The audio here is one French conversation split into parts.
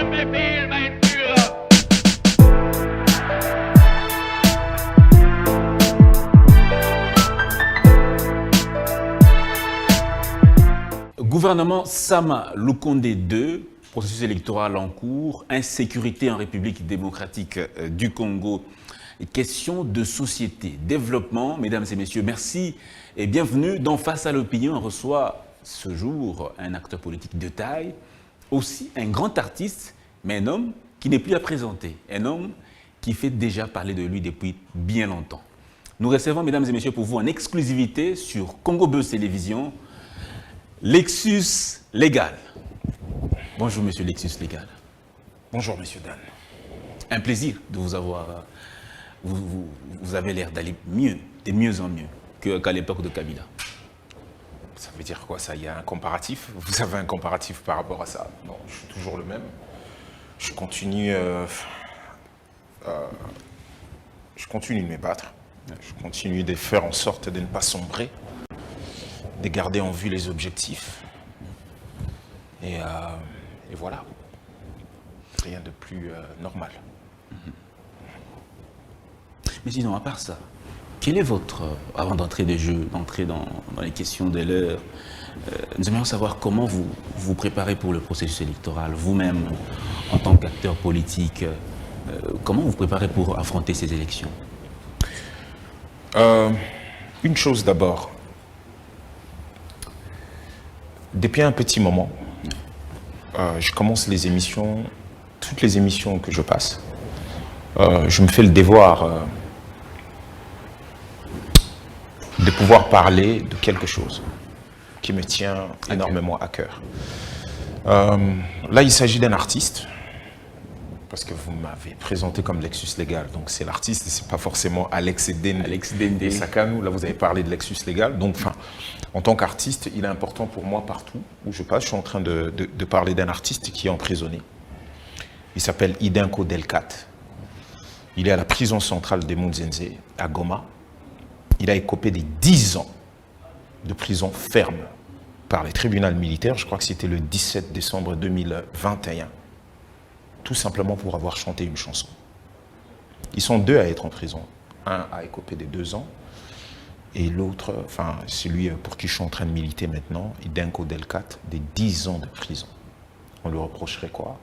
Befehl, mein Führer! Gouvernement Sama Lukonde II, processus électoral en cours, insécurité en République démocratique du Congo, question de société, développement. Mesdames et messieurs, merci et bienvenue dans Face à l'opinion. On reçoit ce jour un acteur politique de taille, aussi un grand artiste, mais un homme qui n'est plus à présenter, un homme qui fait déjà parler de lui depuis bien longtemps. Nous recevons, mesdames et messieurs, pour vous en exclusivité sur Congo Buzz Télévision, Lexus Légal. Bonjour, monsieur Lexus Légal. Bonjour, monsieur Dan. Un plaisir de vous avoir. Vous avez l'air d'aller mieux, de mieux en mieux qu'à l'époque de Kabila. Ça veut dire quoi, ça? Il y a un comparatif? Vous avez un comparatif par rapport à ça? Non, je suis toujours le même. Je continue de me battre. Je continue de faire en sorte de ne pas sombrer, de garder en vue les objectifs. Et voilà. Rien de plus normal. Mais sinon, à part ça, quel est votre, avant d'entrer dans les questions de l'heure, nous aimerions savoir comment vous vous préparez pour le processus électoral, vous-même, en tant qu'acteur politique, comment vous vous préparez pour affronter ces élections? Une chose d'abord. Depuis un petit moment, je commence les émissions, toutes les émissions que je passe, je me fais le devoir de pouvoir parler de quelque chose qui me tient énormément à cœur. Là, il s'agit d'un artiste, parce que vous m'avez présenté comme Lexus Légal, donc c'est l'artiste, c'est pas forcément Alex Dende Sakanou. Là, vous avez parlé de Lexus Légal, donc en tant qu'artiste, il est important pour moi partout où je passe. Je suis en train de parler d'un artiste qui est emprisonné. Il s'appelle Idenko Delcat. Il est à la prison centrale de Munzenze, à Goma. Il a écopé des 10 ans de prison ferme par les tribunaux militaires. Je crois que c'était le 17 décembre 2021. Tout simplement pour avoir chanté une chanson. Ils sont deux à être en prison. Un a écopé des 2 ans. Et l'autre, enfin, celui pour qui je suis en train de militer maintenant, Idenko Delcat, des 10 ans de prison. On lui reprocherait quoi?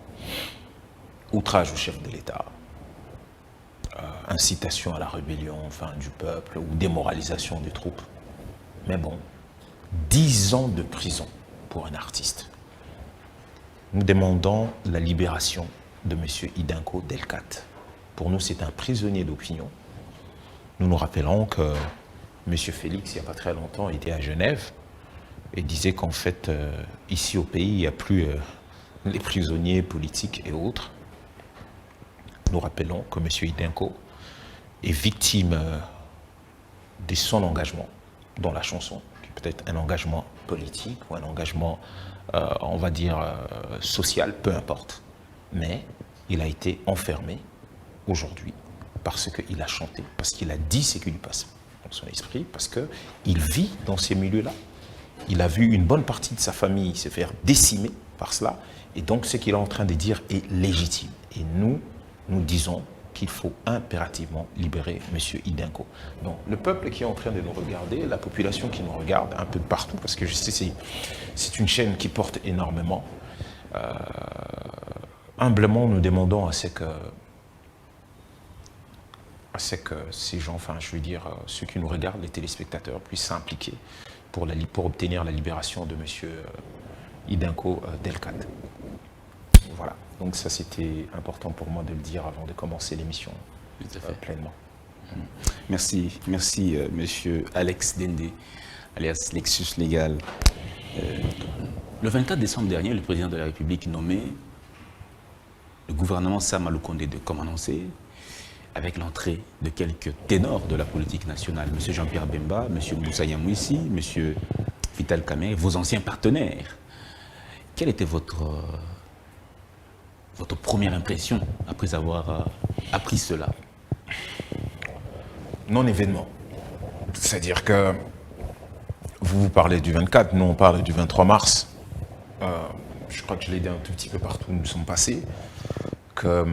Outrage au chef de l'État. Incitation à la rébellion, enfin, du peuple, ou démoralisation des troupes. Mais bon, 10 ans de prison pour un artiste. Nous demandons la libération de M. Idenko Delcat. Pour nous, c'est un prisonnier d'opinion. Nous nous rappelons que M. Félix, il n'y a pas très longtemps, était à Genève et disait qu'en fait, ici au pays, il n'y a plus les prisonniers politiques et autres. Nous rappelons que M. Idenko est victime de son engagement dans la chanson, qui peut être un engagement politique ou un engagement, on va dire, social, peu importe. Mais il a été enfermé aujourd'hui parce qu'il a chanté, parce qu'il a dit ce qui lui passe dans son esprit, parce qu'il vit dans ces milieux-là. Il a vu une bonne partie de sa famille se faire décimer par cela, et donc ce qu'il est en train de dire est légitime. Et nous disons qu'il faut impérativement libérer M. Idenko. Donc le peuple qui est en train de nous regarder, la population qui nous regarde un peu de partout, parce que je sais c'est une chaîne qui porte énormément, humblement nous demandons à ce que ces gens, enfin je veux dire ceux qui nous regardent, les téléspectateurs, puissent s'impliquer pour obtenir la libération de M. Idenko Delcat. Voilà, donc ça c'était important pour moi de le dire avant de commencer l'émission pleinement. Merci, monsieur Alex Dende, alias Lexus Légal. Le 24 décembre dernier, le président de la République nommait le gouvernement Sama Lukonde II, comme annoncé, avec l'entrée de quelques ténors de la politique nationale, M. Jean-Pierre Bemba, M. Moussa Yamouissi, M. Vital Kamerhe, vos anciens partenaires. Quelle était votre première impression après avoir appris cela? Non-événement. C'est-à-dire que vous parlez du 24, nous on parle du 23 mars. je crois que je l'ai dit un tout petit peu partout où nous sommes passés, que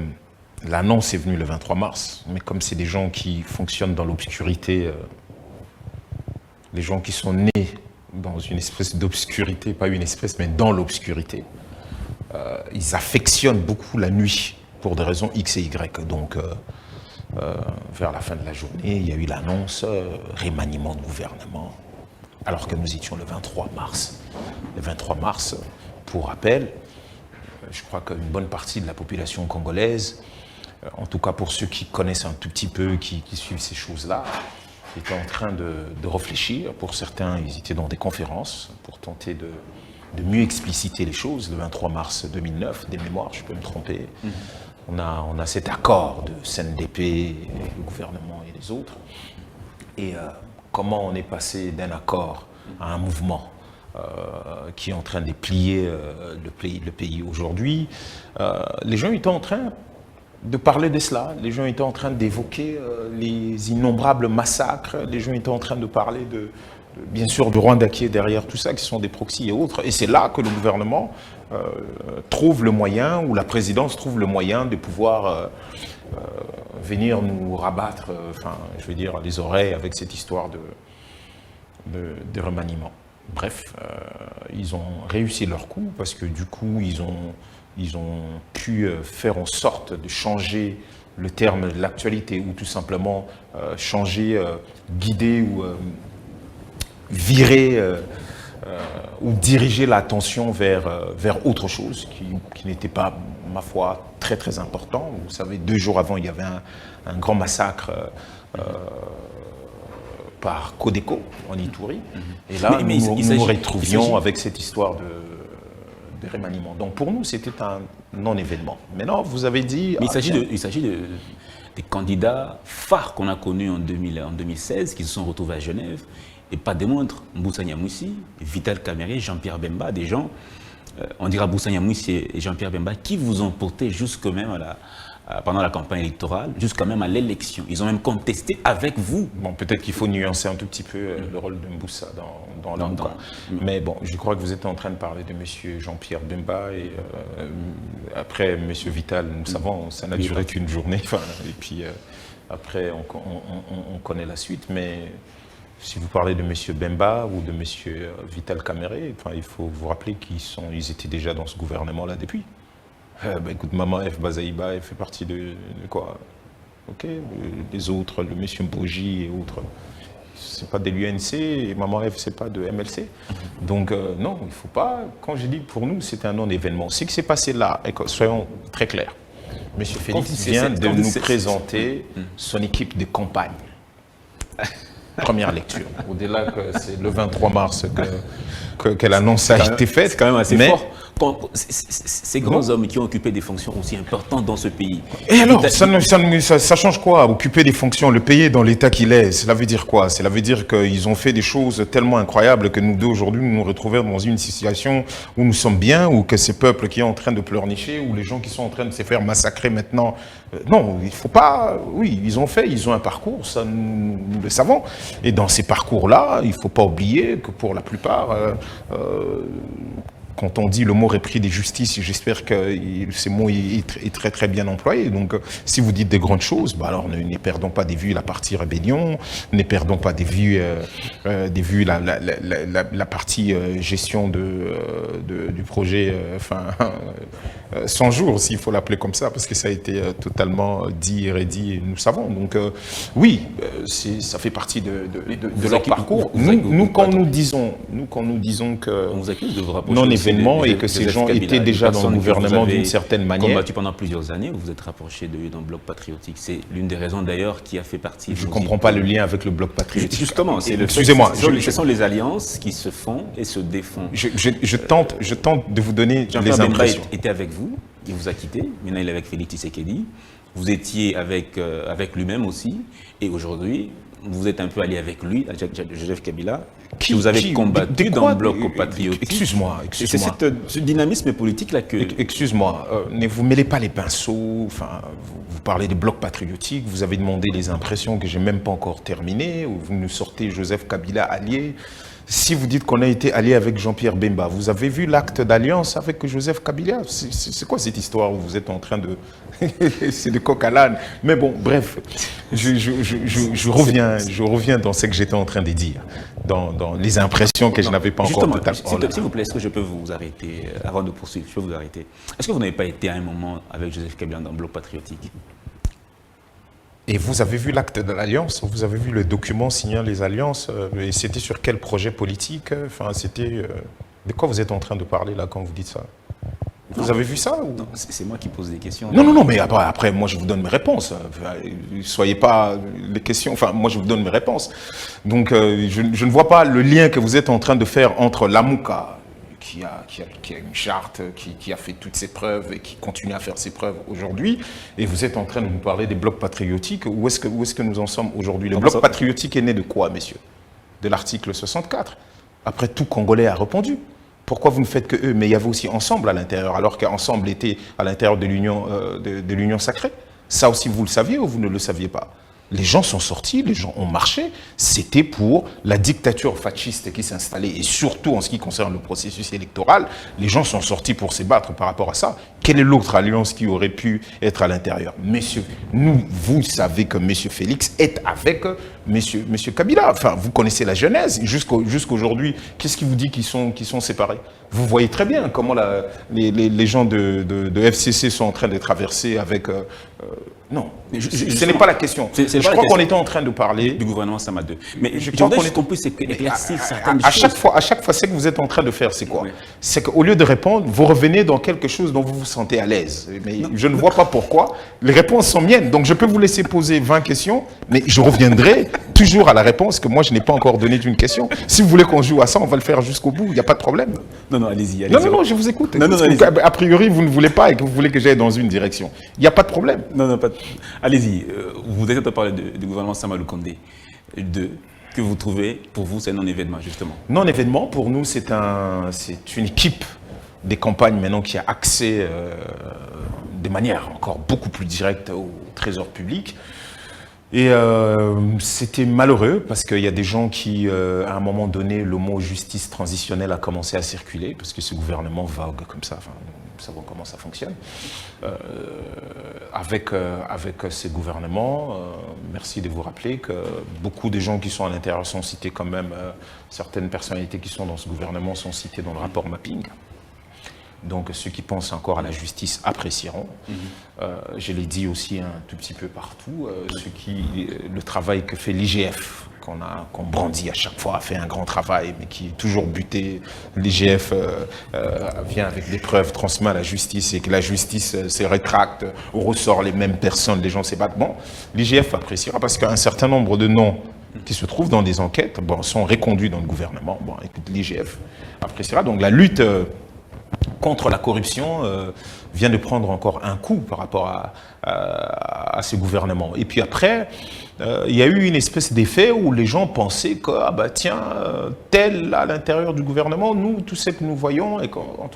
l'annonce est venue le 23 mars, mais comme c'est des gens qui fonctionnent dans l'obscurité, les gens qui sont nés dans une espèce d'obscurité, pas une espèce, mais dans l'obscurité, ils affectionnent beaucoup la nuit pour des raisons X et Y. Donc, vers la fin de la journée, il y a eu l'annonce, remaniement de gouvernement, alors que nous étions le 23 mars. Le 23 mars, pour rappel, je crois qu'une bonne partie de la population congolaise, en tout cas pour ceux qui connaissent un tout petit peu, qui suivent ces choses-là, étaient en train de réfléchir. Pour certains, ils étaient dans des conférences pour tenter de mieux expliciter les choses. Le 23 mars 2009, des mémoires, je peux me tromper, on a cet accord de CNDP, le gouvernement et les autres. Et comment on est passé d'un accord à un mouvement qui est en train de plier le pays aujourd'hui. Les gens étaient en train de parler de cela, les gens étaient en train d'évoquer les innombrables massacres, les gens étaient en train de parler bien sûr du Rwanda qui est derrière tout ça, qui sont des proxys et autres. Et c'est là que le gouvernement trouve le moyen, ou la présidence trouve le moyen de pouvoir venir nous rabattre, je veux dire, les oreilles avec cette histoire de remaniement. Bref, ils ont réussi leur coup parce que du coup, ils ont pu faire en sorte de changer le terme de l'actualité ou tout simplement changer, guider ou virer ou diriger l'attention vers autre chose qui n'était pas, ma foi, très très important. Vous savez, 2 jours avant, il y avait un grand massacre par Codeco en Ituri. Et là, nous nous retrouvions avec cette histoire de remaniement. Donc pour nous, c'était un non-événement. Maintenant, vous avez dit... Mais il s'agit des candidats phares qu'on a connus en 2016, qui se sont retrouvés à Genève, et pas des moindres, Moussa Nyamwisi, Vital Kamerhe, Jean-Pierre Bemba, des gens, on dira Moussa Nyamwisi et Jean-Pierre Bemba, qui vous ont porté jusque même pendant la campagne électorale, jusqu'à même à l'élection. Ils ont même contesté avec vous. Bon, peut-être qu'il faut nuancer un tout petit peu le rôle de Moussa dans le cas. Mais bon, je crois que vous êtes en train de parler de M. Jean-Pierre Bemba et après M. Vital, nous savons, ça n'a duré qu'une journée. Et puis après, on connaît la suite. Mais si vous parlez de M. Bemba ou de M. Vital Kamerhe, il faut vous rappeler qu'ils étaient déjà dans ce gouvernement-là depuis. Écoute, Maman F. Bazaïba, elle fait partie de quoi? Ok, les autres, le monsieur Mboji et autres, c'est pas de l'UNC, et Maman F, c'est pas de MLC. Donc, non, il faut pas. Quand je dis pour nous, c'est un non-événement. Ce qui s'est passé là, soyons très clairs. Monsieur Félix vient de nous présenter son équipe de campagne. Première lecture. Au-delà que c'est le 23 mars que l'annonce a été faite. C'est quand même assez fort. Ces grands hommes qui ont occupé des fonctions aussi importantes dans ce pays. Et alors, ça change quoi? Occuper des fonctions, le pays est dans l'état qu'il est, cela veut dire quoi? Cela veut dire qu'ils ont fait des choses tellement incroyables que nous deux aujourd'hui, nous nous retrouvons dans une situation où nous sommes bien, ou que ces peuples qui sont en train de pleurnicher, ou les gens qui sont en train de se faire massacrer maintenant. Non, il ne faut pas... Oui, ils ont un parcours, ça nous le savons. Et dans ces parcours-là, il ne faut pas oublier que pour la plupart... quand on dit le mot repris des justices, j'espère que ce mot est très très bien employé. Donc si vous dites des grandes choses, alors ne perdons pas des vues la partie rébellion, ne perdons pas des vues la partie gestion du projet 100 jours, s'il faut l'appeler comme ça, parce que ça a été totalement dit et redit, et nous savons. Donc oui, ça fait partie de leur parcours. Nous, quand nous disons que on vous accuse de vous rapprocher événement et que ces gens étaient déjà dans le gouvernement d'une certaine manière. Combattu pendant plusieurs années, vous vous êtes rapproché d'un bloc patriotique. C'est l'une des raisons d'ailleurs qui a fait partie... Je ne comprends pas le lien avec le bloc patriotique. Justement, excusez-moi. Ce sont les alliances qui se font et se défont. Je tente de vous donner les impressions. Bemba était avec vous, il vous a quitté, maintenant il est avec Félix Tshisekedi. Vous étiez avec lui-même aussi, et aujourd'hui, vous êtes un peu allié avec lui, Joseph Kabila, qui vous avez combattu dans le bloc patriotique. Excuse-moi. C'est ce dynamisme politique-là que... Excuse-moi, ne vous mêlez pas les pinceaux, vous parlez de bloc patriotique, vous avez demandé les impressions que je n'ai même pas encore terminées, vous nous sortez Joseph Kabila allié. Si vous dites qu'on a été allié avec Jean-Pierre Bemba, vous avez vu l'acte d'alliance avec Joseph Kabila? C'est quoi cette histoire où vous êtes en train de... c'est de coq à l'âne. Mais bon, bref, je reviens dans ce que j'étais en train de dire, dans les impressions que je n'avais pas encore totalement. S'il vous plaît, est-ce que je peux vous arrêter, avant de poursuivre, je peux vous arrêter. Est-ce que vous n'avez pas été à un moment avec Joseph Kabila dans le bloc patriotique? Et vous avez vu l'acte de l'alliance, vous avez vu le document signant les alliances, et c'était sur quel projet politique? Enfin, c'était... de quoi vous êtes en train de parler là quand vous dites ça? Vous avez vu ça ou... Non, c'est moi qui pose des questions. Non, mais après, moi je vous donne mes réponses. Soyez pas les questions, enfin, moi je vous donne mes réponses. Donc, je ne vois pas le lien que vous êtes en train de faire entre l'AMUCA, qui a une charte, qui a fait toutes ses preuves et qui continue à faire ses preuves aujourd'hui, et vous êtes en train de nous parler des blocs patriotiques. Où est-ce que nous en sommes aujourd'hui? Le bloc patriotique est né de quoi, messieurs? De l'article 64. Après, tout Congolais a répondu. Pourquoi vous ne faites que eux? Mais il y avait aussi Ensemble à l'intérieur, alors qu'Ensemble était à l'intérieur de l'Union sacrée. Ça aussi, vous le saviez ou vous ne le saviez pas? Les gens sont sortis, les gens ont marché. C'était pour la dictature fasciste qui s'installait. Et surtout en ce qui concerne le processus électoral, les gens sont sortis pour se battre par rapport à ça. Quelle est l'autre alliance qui aurait pu être à l'intérieur? Messieurs, vous savez que M. Félix est avec monsieur Kabila. Enfin, vous connaissez la genèse. Jusqu'aujourd'hui, qu'est-ce qui vous dit qu'ils sont séparés? Vous voyez très bien comment les gens de FCC sont en train de traverser avec... non, ce n'est pas la question. Je crois qu'on était en train de parler... Du gouvernement Sama 2. Mais je crois qu'on puisse éclaircir certaines à choses. chaque fois, ce que vous êtes en train de faire, c'est quoi? Oui. C'est qu'au lieu de répondre, vous revenez dans quelque chose dont vous vous sentez à l'aise. Mais je ne vois pas pourquoi. Les réponses sont miennes. Donc je peux vous laisser poser 20 questions, mais je reviendrai toujours à la réponse que moi, je n'ai pas encore donnée d'une question. Si vous voulez qu'on joue à ça, on va le faire jusqu'au bout. Il n'y a pas de problème. Non, allez-y. Non, je vous écoute. Non, a priori, vous ne voulez pas et que vous voulez que j'aille dans une direction. Il n'y a pas de problème. Non, pas de... Allez-y. Vous êtes en train de parler du gouvernement Sama Lukonde, que vous trouvez, pour vous, c'est un non-événement, justement. Non-événement, pour nous, c'est une équipe des campagnes maintenant qui a accès de manière encore beaucoup plus directe au trésor public. Et c'était malheureux parce qu'il y a des gens qui, à un moment donné, le mot justice transitionnelle a commencé à circuler parce que ce gouvernement vogue comme ça. Enfin, nous savons comment ça fonctionne. Avec ces gouvernements, merci de vous rappeler que beaucoup de gens qui sont à l'intérieur sont cités quand même, certaines personnalités qui sont dans ce gouvernement sont citées dans le rapport mapping. Donc ceux qui pensent encore à la justice apprécieront. Je l'ai dit aussi un tout petit peu partout, le travail que fait l'IGF, qu'on brandit à chaque fois, a fait un grand travail, mais qui est toujours buté. L'IGF vient avec des preuves, transmet à la justice, et que la justice se rétracte, on ressort les mêmes personnes, les gens se battent. Bon, l'IGF appréciera parce qu'un certain nombre de noms qui se trouvent dans des enquêtes sont reconduits dans le gouvernement. Bon, écoute, l'IGF appréciera. Donc la lutte contre la corruption vient de prendre encore un coup par rapport à ce gouvernement. Et puis après, il y a eu une espèce d'effet où les gens pensaient que, tel à l'intérieur du gouvernement, nous, tout ce que nous voyons, et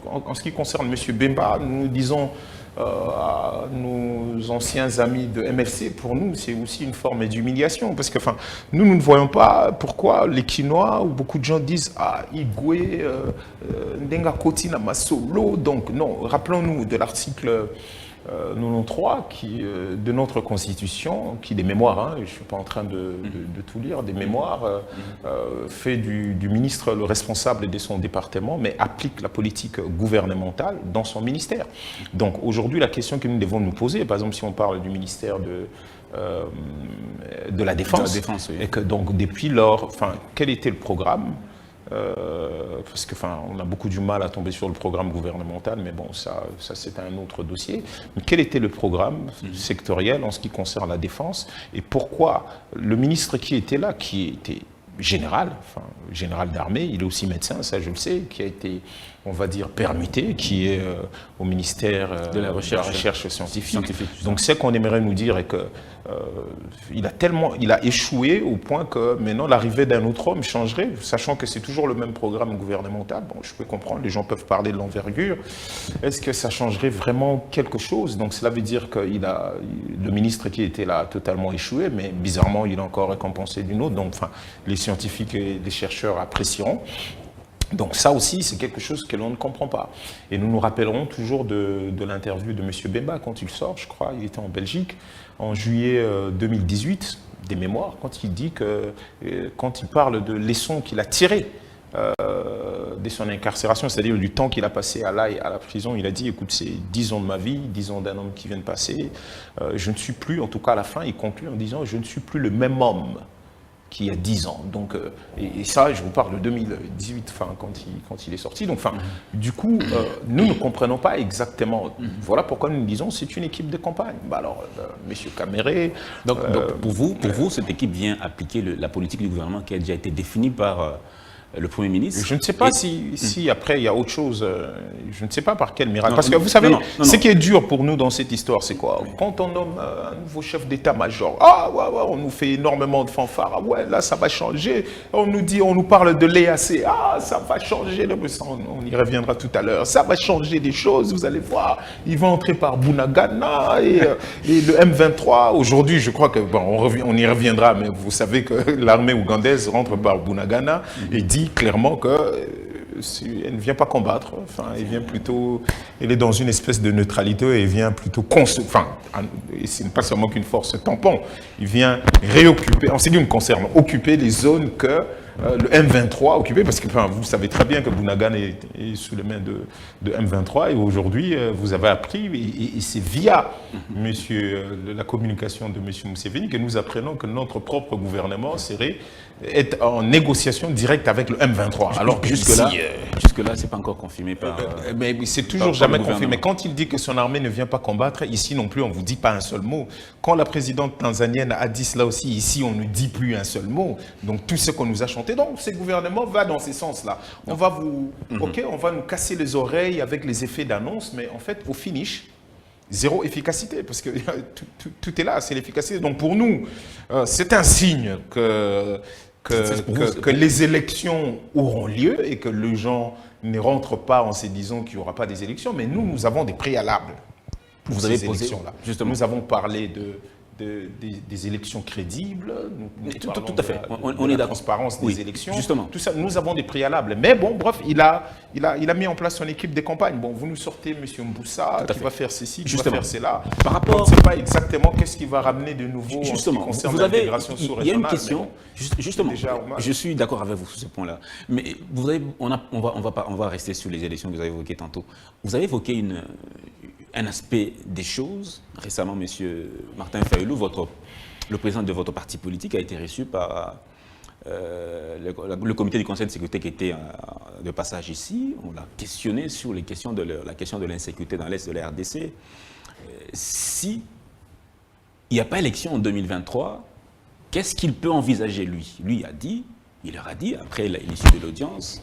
en ce qui concerne M. Bemba, nous disons à nos anciens amis de MLC, pour nous, c'est aussi une forme d'humiliation. Parce que nous ne voyons pas pourquoi les Quinois, ou beaucoup de gens disent « Ah, Igwe, Ndenga Koti na Masolo ». Donc non, rappelons-nous de l'article 93 de notre Constitution, qui des mémoires, je ne suis pas en train de tout lire, des mémoires, fait du ministre le responsable de son département, mais applique la politique gouvernementale dans son ministère. Donc aujourd'hui, la question que nous devons nous poser, par exemple si on parle du ministère de la Défense, oui. Et que donc depuis lors, quel était le programme? Parce que on a beaucoup du mal à tomber sur le programme gouvernemental, mais bon, ça c'est un autre dossier. Mais quel était le programme sectoriel en ce qui concerne la défense, et pourquoi le ministre qui était là, qui était général d'armée, il est aussi médecin, ça je le sais, qui a été on va dire, permuté, qui est au ministère de la recherche scientifique. Donc, ce qu'on aimerait nous dire est que il a échoué au point que maintenant l'arrivée d'un autre homme changerait, sachant que c'est toujours le même programme gouvernemental. Bon, je peux comprendre, les gens peuvent parler de l'envergure. Est-ce que ça changerait vraiment quelque chose? Donc, cela veut dire que le ministre qui était là a totalement échoué, mais bizarrement, il a encore récompensé d'une autre. Donc, enfin, les scientifiques et les chercheurs apprécieront. Donc ça aussi, c'est quelque chose que l'on ne comprend pas. Et nous nous rappellerons toujours de l'interview de M. Bemba quand il sort, je crois, il était en Belgique, en juillet 2018, des mémoires, quand il dit que, quand il parle de leçons qu'il a tirées de son incarcération, c'est-à-dire du temps qu'il a passé à la prison, il a dit, écoute, c'est 10 ans de ma vie, 10 ans d'un homme qui vient de passer, je ne suis plus, en tout cas à la fin, il conclut en disant, je ne suis plus le même homme qui y a 10 ans. Donc, et ça, je vous parle de 2018, enfin, quand il est sorti. Donc, enfin, du coup, nous ne comprenons pas exactement. Voilà pourquoi nous disons c'est une équipe de campagne. Bah alors, Monsieur Caméré... Donc pour vous, cette équipe vient appliquer la politique du gouvernement qui a déjà été définie par le Premier ministre. Je ne sais pas si après il y a autre chose, je ne sais pas par quel miracle. Parce que vous savez, ce qui est dur pour nous dans cette histoire, c'est quoi? Quand on nomme un nouveau chef d'état-major, on nous fait énormément de fanfares, ah ouais, là ça va changer. On nous parle de l'EAC, ça va changer, on y reviendra tout à l'heure, ça va changer des choses, vous allez voir. Ils vont entrer par Bunagana et le M23. Aujourd'hui, je crois que, on y reviendra, mais vous savez que l'armée ougandaise rentre par Bunagana et dit clairement qu'elle ne vient pas combattre, enfin, elle est dans une espèce de neutralité et elle vient plutôt ce n'est pas seulement qu'une force tampon, il vient réoccuper, en ce qui me concerne, occuper les zones que le M23 a occupées, parce que vous savez très bien que Bunagana est sous les mains de M23 et aujourd'hui, vous avez appris, et c'est via la communication de M. Museveni que nous apprenons que notre propre gouvernement est en négociation directe avec le M23. Alors jusque-là, c'est pas encore confirmé par... mais c'est toujours jamais confirmé. Quand il dit que son armée ne vient pas combattre, ici non plus, on ne vous dit pas un seul mot. Quand la présidente tanzanienne a dit cela aussi, ici, on ne dit plus un seul mot. Donc tout ce qu'on nous a chanté, donc ce gouvernement va dans ces sens-là. On va on va nous casser les oreilles avec les effets d'annonce, mais en fait, au finish, zéro efficacité, parce que tout est là, c'est l'efficacité. Donc pour nous, c'est un signe que les élections auront lieu et que les gens ne rentrent pas en se disant qu'il n'y aura pas des élections, mais nous avons des préalables pour ces élections-là. Nous avons parlé des élections crédibles, tout à fait. On est la transparence des élections, justement. Tout ça, nous avons des préalables. Mais bon, bref, il a mis en place son équipe de campagne. Bon, vous nous sortez M. Mboussa qui va faire ceci, qui va faire cela. Par rapport... On ne sait pas exactement qu'est-ce qui va ramener de nouveau en ce qui concerne l'intégration sous-régionale. Il y a une question, justement, je suis d'accord avec vous sur ce point-là. Mais on va rester sur les élections que vous avez évoquées tantôt. Vous avez évoqué un aspect des choses. Récemment, M. Martin Fayulu, le président de votre parti politique, a été reçu par le comité du Conseil de sécurité qui était de passage ici. On l'a questionné sur la question de l'insécurité dans l'Est de la RDC. Si il n'y a pas élection en 2023, qu'est-ce qu'il peut envisager, lui? Lui il leur a dit, après l'issue de l'audience,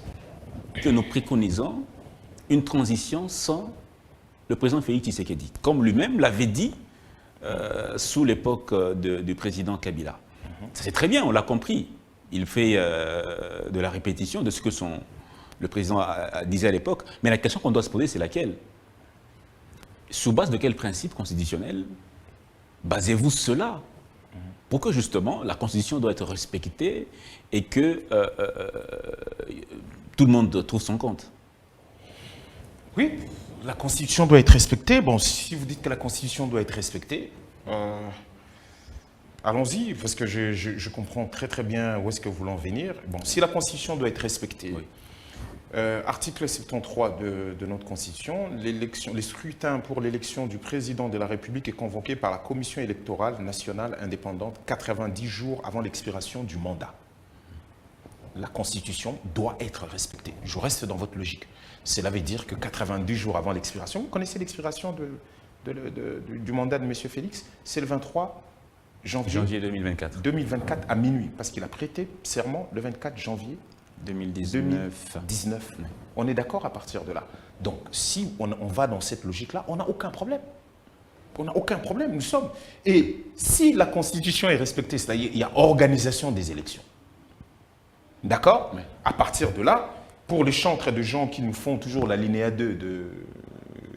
que nous préconisons une transition sans le président Félix Tshisekedi, comme lui-même l'avait dit sous l'époque du président Kabila. C'est très bien, on l'a compris. Il fait de la répétition de ce que le président disait à l'époque. Mais la question qu'on doit se poser, c'est laquelle? Sous base de quel principe constitutionnel basez-vous cela? Pour que justement la Constitution doit être respectée et que tout le monde trouve son compte. Oui, la Constitution doit être respectée. Bon, si vous dites que la Constitution doit être respectée, allons-y, parce que je comprends très très bien où est-ce que vous voulez en venir. Bon, si la Constitution doit être respectée, oui. Article 73 de notre Constitution, les scrutins pour l'élection du président de la République est convoqué par la Commission électorale nationale indépendante 90 jours avant l'expiration du mandat. La Constitution doit être respectée. Je reste dans votre logique. Cela veut dire que 90 jours avant l'expiration, vous connaissez l'expiration du mandat de M. Félix? C'est le 23 janvier 2024. 2024 à minuit, parce qu'il a prêté serment le 24 janvier 2019. 2019. On est d'accord à partir de là. Donc, si on va dans cette logique-là, on n'a aucun problème. On n'a aucun problème, nous sommes. Et si la Constitution est respectée, c'est-à-dire il y a organisation des élections. D'accord? Oui. À partir de là, pour les chantres de gens qui nous font toujours l'alinéa 2 de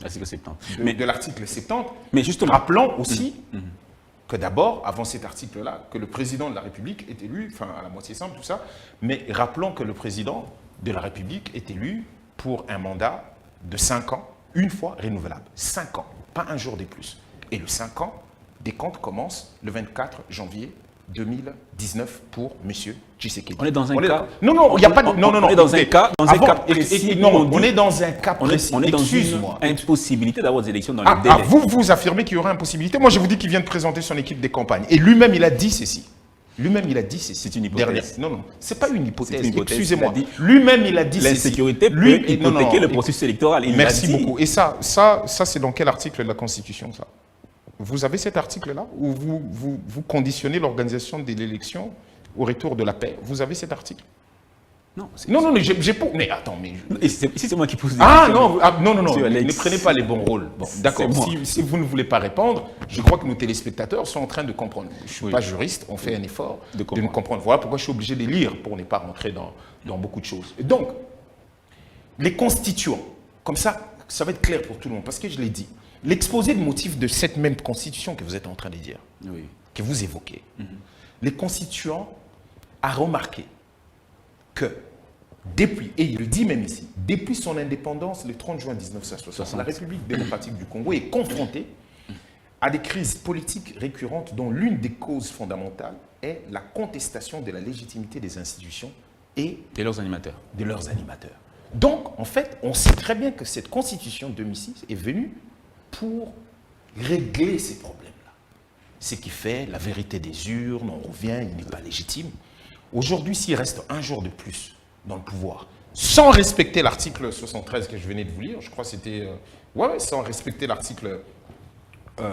L'article 70. de l'article 70, mais justement, rappelons aussi que d'abord, avant cet article-là, que le président de la République est élu, enfin à la moitié simple, tout ça, mais rappelons que le président de la République est élu pour un mandat de 5 ans, une fois renouvelable. 5 ans, pas un jour de plus. Et le 5 ans, des comptes commencent le 24 janvier 2019 pour M. Tshisekedi. on est dans un cas... Non, non, il n'y a pas de... Non, non, non. On est dans un cas précis. Non, on est dans un cas précis. On est dans une Excuse-moi. impossibilité d'avoir des élections dans les délais. Vous affirmez qu'il y aura impossibilité. Moi, je vous dis qu'il vient de présenter son équipe des campagnes. Et lui-même, il a dit ceci. Lui-même, il a dit ceci. C'est une hypothèse. Dernière. Non, non, c'est pas une hypothèse. C'est une hypothèse. Excusez-moi. Il a dit, lui-même, il a dit ceci. L'insécurité peut hypothéquer le processus électoral. Il Merci l'a dit. beaucoup. Et ça c'est dans quel article de la Constitution, ça? Vous avez cet article-là où vous conditionnez l'organisation de l'élection au retour de la paix. Vous avez cet article? Non, Non, mais j'ai pas... Mais attends, mais... Ici, c'est moi qui pose des Ah questions. non, non, Monsieur Alex. ne prenez pas les bons rôles. Bon, d'accord, C'est moi. si vous ne voulez pas répondre, je crois que nos téléspectateurs sont en train de comprendre. Je ne suis Oui. pas juriste, on fait un effort De de comprendre. nous comprendre. Voilà pourquoi je suis obligé de lire pour ne pas rentrer dans beaucoup de choses. Et donc, les constituants, comme ça va être clair pour tout le monde, parce que je l'ai dit, l'exposé de motifs de cette même constitution que vous êtes en train de dire, Oui. que vous évoquez, les constituants a remarqué que depuis, et il le dit même ici, depuis son indépendance le 30 juin 1960, la République démocratique du Congo est confrontée à des crises politiques récurrentes dont l'une des causes fondamentales est la contestation de la légitimité des institutions et Et leurs animateurs. de leurs animateurs. Donc, en fait, on sait très bien que cette constitution de 2006 est venue pour régler ces problèmes-là. Ce qui fait la vérité des urnes, on revient, il n'est pas légitime. Aujourd'hui, s'il reste un jour de plus dans le pouvoir, sans respecter l'article 73 que je venais de vous lire, je crois que c'était... sans respecter l'article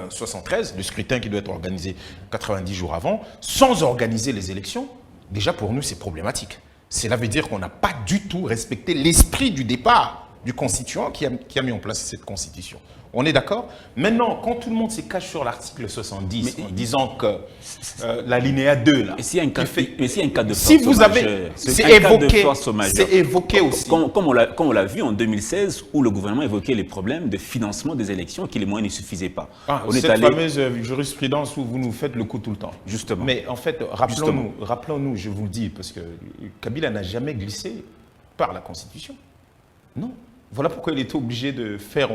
73, le scrutin qui doit être organisé 90 jours avant, sans organiser les élections, déjà pour nous, c'est problématique. Cela veut dire qu'on n'a pas du tout respecté l'esprit du départ du constituant qui a mis en place cette constitution. On est d'accord? Maintenant, quand tout le monde se cache sur l'article 70 en disant que l'alinéa 2, là... Et s'il y a un cas, de force Si vous avez... majeure, C'est un cas de force majeure. c'est évoqué aussi. Comme on l'a vu en 2016, où le gouvernement évoquait les problèmes de financement des élections, que les moyens ne suffisaient pas. Cette fameuse jurisprudence où vous nous faites le coup tout le temps. Justement. Mais en fait, rappelons-nous, je vous le dis, parce que Kabila n'a jamais glissé par la Constitution. Non. Voilà pourquoi il était obligé de faire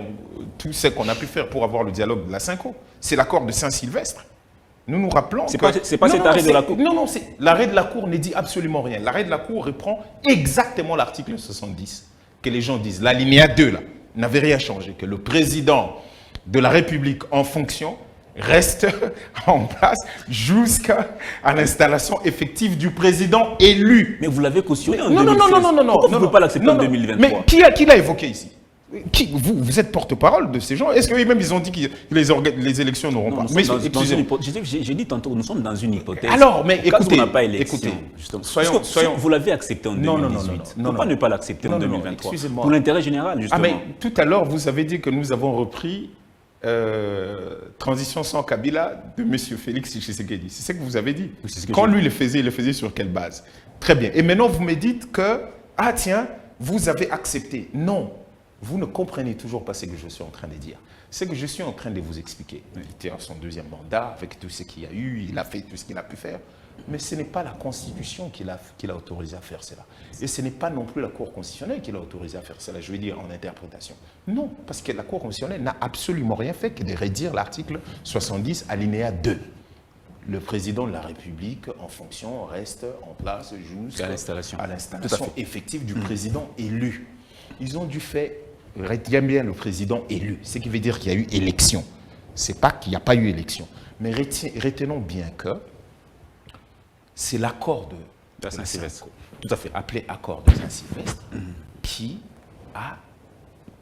tout ce qu'on a pu faire pour avoir le dialogue de la Cinco. C'est l'accord de Saint-Sylvestre. Nous nous rappelons c'est pas cet arrêt de la Cour. Non, l'arrêt de la Cour ne dit absolument rien. L'arrêt de la Cour reprend exactement l'article 70 que les gens disent. L'alinéa 2, là, n'avait rien changé. Que le président de la République en fonction reste en place jusqu'à l'installation effective du président élu. Mais vous l'avez cautionné en Non, 2016. non. Pourquoi vous ne pouvez pas l'accepter en 2023? Mais qui l'a évoqué ici? Vous êtes porte-parole de ces gens. Est-ce qu'eux-mêmes ils ont dit que les élections n'auront pas? Mais j'ai dit tantôt, nous sommes dans une hypothèse. Alors, mais écoutez, on n'a pas élection, justement. soyons... Vous l'avez accepté en 2018. Pourquoi ne pas l'accepter en 2023? Excusez-moi. Pour l'intérêt général, justement. Ah, mais tout à l'heure, vous avez dit que nous avons repris transition sans Kabila de M. Félix Tshisekedi. C'est ce que vous avez dit. Oui, c'est ce que quand lui il le faisait sur quelle base? Très bien. Et maintenant, vous me dites que, ah tiens, vous avez accepté. Non, vous ne comprenez toujours pas ce que je suis en train de dire. Ce que je suis en train de vous expliquer. Il était à son deuxième mandat, avec tout ce qu'il y a eu, il a fait tout ce qu'il a pu faire. Mais ce n'est pas la Constitution qui l'a autorisé à faire cela. Et ce n'est pas non plus la Cour constitutionnelle qui l'a autorisé à faire cela, je veux dire en interprétation. Non, parce que la Cour constitutionnelle n'a absolument rien fait que de rédire l'article 70 alinéa 2. Le président de la République en fonction reste en place jusqu'à l'installation effective du président élu. Ils ont dû faire, retiens bien le président élu, ce qui veut dire qu'il y a eu élection. Ce n'est pas qu'il n'y a pas eu élection. Mais retenons bien que c'est l'accord de Saint-Sylvestre, tout à fait, appelé accord de Saint-Sylvestre, qui a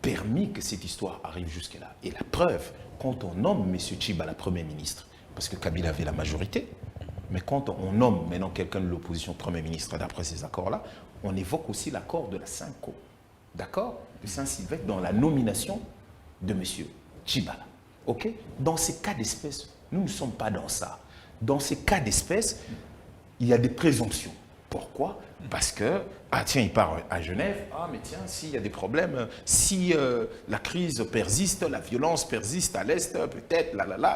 permis que cette histoire arrive jusque-là. Et la preuve, quand on nomme M. Tshibala Premier ministre, parce que Kabila avait la majorité, mais quand on nomme maintenant quelqu'un de l'opposition Premier ministre d'après ces accords-là, on évoque aussi l'accord de la Synco, d'accord, de Saint-Sylvestre dans la nomination de M. Tchibala. Ok? Dans ces cas d'espèce, nous ne sommes pas dans ça. Dans ces cas d'espèce, il y a des présomptions. Pourquoi? Parce que, ah tiens, il part à Genève, ah mais tiens, s'il y a des problèmes, si la crise persiste, la violence persiste à l'Est, peut-être,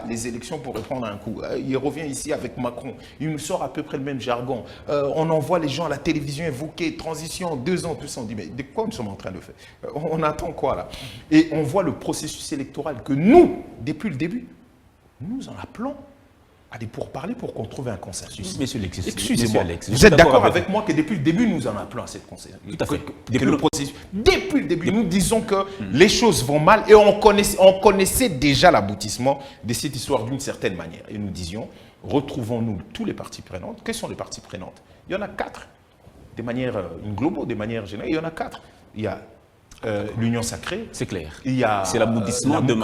les élections pourraient prendre un coup. Il revient ici avec Macron, il nous sort à peu près le même jargon. On envoie les gens à la télévision évoquer transition, 2 ans, tout ça, on dit, mais de quoi nous sommes en train de faire? On attend quoi là? Et on voit le processus électoral que nous, depuis le début, nous en appelons à des pourparlers pour qu'on trouve un consensus. Monsieur Lex, excusez-moi, vous êtes d'accord avec moi que depuis le début, nous en appelons à cette consensus. Tout à fait. Depuis le début, nous disons que les choses vont mal et on connaissait déjà l'aboutissement de cette histoire d'une certaine manière. Et nous disions, retrouvons-nous tous les parties prenantes. Quelles sont les parties prenantes? Il y en a 4, de manière globale, de manière générale. Il y en a 4. Il y a l'Union Sacrée. C'est clair. Il y a c'est l'aboutissement de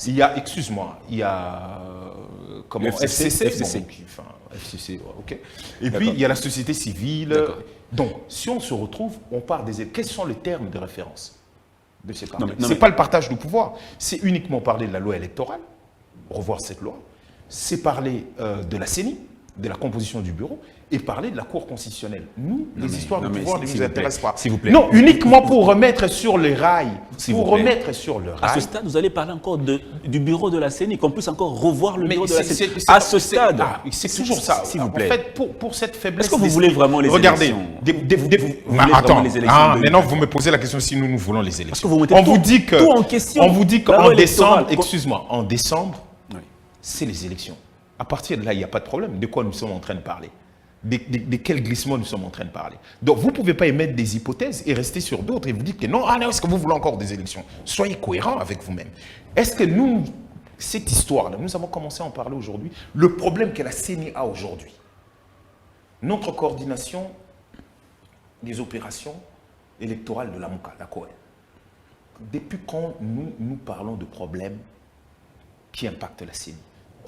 il y a, excuse-moi, il y a comment, FCC. Bon, FCC, ok. Et puis, il y a la société civile. Donc, si on se retrouve, on part des... Quels sont les termes de référence de ces partis? Ce n'est pas le partage du pouvoir. C'est uniquement parler de la loi électorale, revoir cette loi. C'est parler de la CENI, de la composition du bureau, et parler de la Cour constitutionnelle. Nous, les histoires de pouvoir ne nous intéressent pas. S'il vous plaît. Non, uniquement pour remettre sur les rails. Pour remettre sur le rail. À ce stade, vous allez parler encore du bureau de la CENI, qu'on puisse encore revoir le bureau de la CENI. À ce stade. C'est toujours ça. S'il vous plaît. En fait, pour cette faiblesse... Est-ce que vous voulez vraiment les élections? Regardez, attends, maintenant vous me posez la question si nous voulons les élections. On vous dit que... Tout en question. On vous dit qu'en décembre, excuse-moi, en décembre, c'est les élections. À partir de là, il n'y a pas de problème. De quoi nous sommes en train de parler? De quel glissement nous sommes en train de parler? Donc, vous ne pouvez pas émettre des hypothèses et rester sur d'autres et vous dites que non, est-ce que vous voulez encore des élections? Soyez cohérents avec vous-même. Est-ce que nous, cette histoire-là, nous avons commencé à en parler aujourd'hui, le problème que la CENI a aujourd'hui, notre coordination des opérations électorales de la MOCA, la COEL, depuis quand nous parlons de problèmes qui impactent la CENI?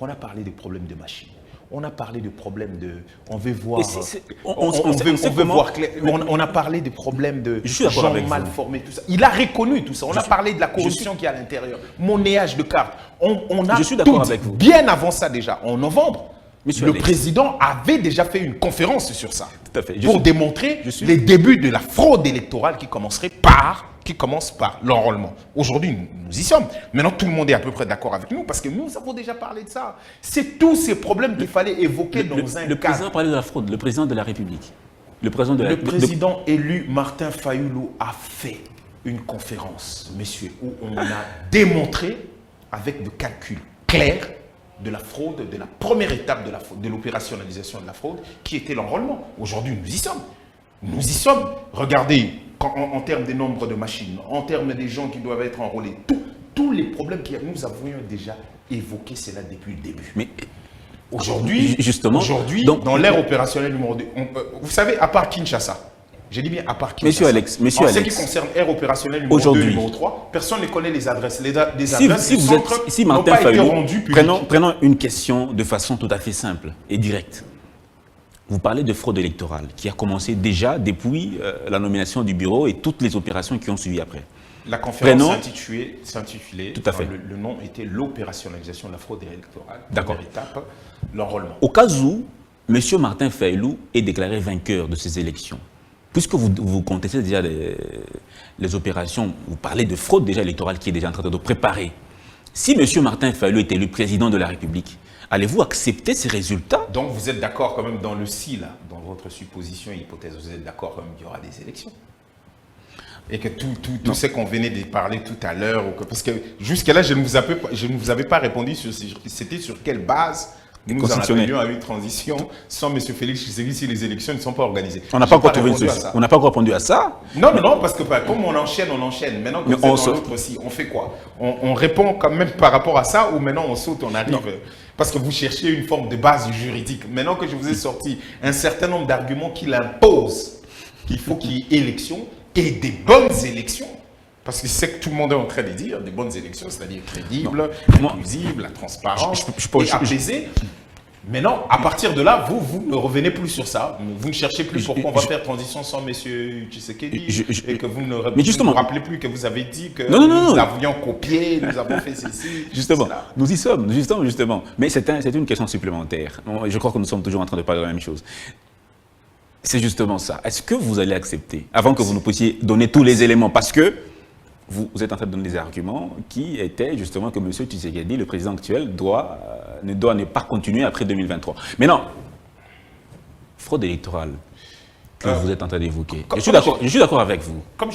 On a parlé des problèmes de machines. On a parlé de problèmes de... On veut voir... On a parlé des problèmes de gens mal formés, tout ça. Il a reconnu tout ça. On a parlé de la corruption qui est à l'intérieur. Monnayage de cartes. On a tout dit. Bien avant ça déjà, en novembre, le président avait déjà fait une conférence sur ça. Tout à fait. Pour démontrer les débuts de la fraude électorale qui commence par l'enrôlement. Aujourd'hui, nous y sommes. Maintenant, tout le monde est à peu près d'accord avec nous parce que nous avons déjà parlé de ça. C'est tous ces problèmes qu'il fallait évoquer dans un cadre. Le président parlait de la fraude, le président de la République. Le président élu Martin Fayoulou a fait une conférence, messieurs, où on a démontré avec des calculs clairs de la fraude, de la première étape de l'opérationnalisation de la fraude, qui était l'enrôlement. Aujourd'hui, nous y sommes. Nous y sommes. Regardez, en termes des nombres de machines, en termes des gens qui doivent être enrôlés, tous les problèmes que nous avions déjà évoqués, c'est là depuis le début. Mais aujourd'hui, dans l'ère opérationnelle numéro 2, vous savez, à part Kinshasa, j'ai dit bien à part Kinshasa, Monsieur Alex, en ce qui concerne ère opérationnelle numéro 2, numéro 3, personne ne connaît les adresses. Si Martin Fayoulou, prenons une question de façon tout à fait simple et directe. Vous parlez de fraude électorale qui a commencé déjà depuis la nomination du bureau et toutes les opérations qui ont suivi après. La conférence s'intitulait, tout à fait. Le nom était l'opérationnalisation de la fraude électorale. D'accord. Première étape, l'enrôlement. Au cas où M. Martin Fayoulou est déclaré vainqueur de ces élections, puisque vous contestez déjà les opérations, vous parlez de fraude déjà électorale qui est déjà en train de préparer. Si M. Martin Fayoulou est élu président de la République, allez-vous accepter ces résultats? Donc vous êtes d'accord quand même dans le si, là, dans votre supposition et hypothèse, vous êtes d'accord quand même qu'il y aura des élections? Et que tout ce qu'on venait de parler tout à l'heure, parce que jusqu'à là, je ne vous avais pas répondu sur c'était sur quelle base nous en appelions à une transition sans M. Félix Tshisekedi si les élections ne sont pas organisées. On n'a pas encore trouvé une solution. On n'a pas encore répondu à ça. Non, parce que comme on enchaîne. Maintenant que vous êtes dans l'autre aussi, on fait quoi? On répond quand même par rapport à ça ou maintenant on saute, on arrive? Parce que vous cherchez une forme de base juridique. Maintenant que je vous ai sorti un certain nombre d'arguments qui l'imposent, qu'il faut qu'il y ait élection et des bonnes élections. Parce que c'est ce que tout le monde est en train de dire, des bonnes élections, c'est-à-dire crédibles, inclusives, la transparence, et apaisées. Maintenant, à partir de là, vous ne revenez plus sur ça. Vous ne cherchez plus pourquoi on va faire transition sans M. Tshisekedi et que vous ne vous rappelez plus que vous avez dit que nous avions copié, nous avons fait ceci. Justement, nous y sommes, justement. Mais c'est une question supplémentaire. Je crois que nous sommes toujours en train de parler de la même chose. C'est justement ça. Est-ce que vous allez accepter, avant que vous nous puissiez donner tous les éléments, parce que vous êtes en train de donner des arguments qui étaient justement que M. Tshisekedi, le président actuel, ne doit ne pas continuer après 2023. Mais non, fraude électorale que vous êtes en train d'évoquer. Je suis d'accord avec vous. Comme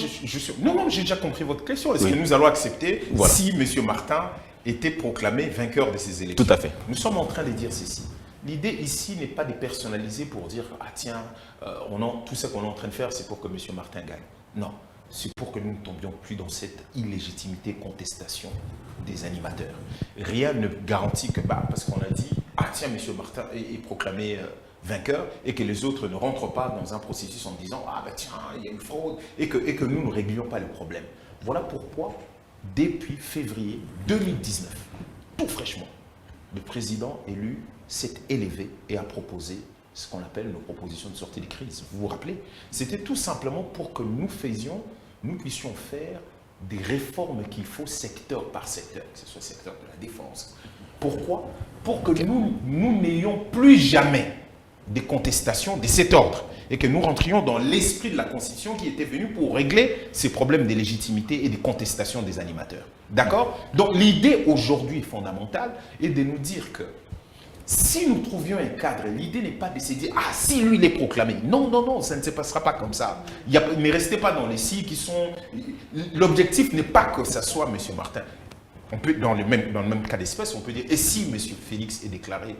non, j'ai déjà compris votre question. Est-ce que nous allons accepter si M. Martin était proclamé vainqueur de ces élections? Tout à fait. Nous sommes en train de dire ceci. L'idée ici n'est pas de personnaliser pour dire « Ah tiens, tout ce qu'on est en train de faire, c'est pour que M. Martin gagne. » Non. C'est pour que nous ne tombions plus dans cette illégitimité, contestation des animateurs. Rien ne garantit que, parce qu'on a dit, ah tiens, M. Martin est proclamé vainqueur, et que les autres ne rentrent pas dans un processus en disant, ah tiens, il y a une fraude, et que nous ne réglions pas le problème. Voilà pourquoi, depuis février 2019, tout fraîchement, le président élu s'est élevé et a proposé ce qu'on appelle nos propositions de sortie de crise. Vous vous rappelez? C'était tout simplement pour que nous puissions faire des réformes qu'il faut secteur par secteur, que ce soit le secteur de la défense. Pourquoi? Pour que nous n'ayons plus jamais des contestations de cet ordre et que nous rentrions dans l'esprit de la Constitution qui était venu pour régler ces problèmes de légitimité et de contestation des animateurs. D'accord? Donc l'idée aujourd'hui fondamentale est de nous dire que si nous trouvions un cadre, l'idée n'est pas de se dire « Ah, si lui, il est proclamé ». Non, non, non, ça ne se passera pas comme ça. Ne restez pas dans les si qui sont... L'objectif n'est pas que ce soit M. Martin. On peut, dans le même cas d'espèce, on peut dire « Et si M. Félix est déclaré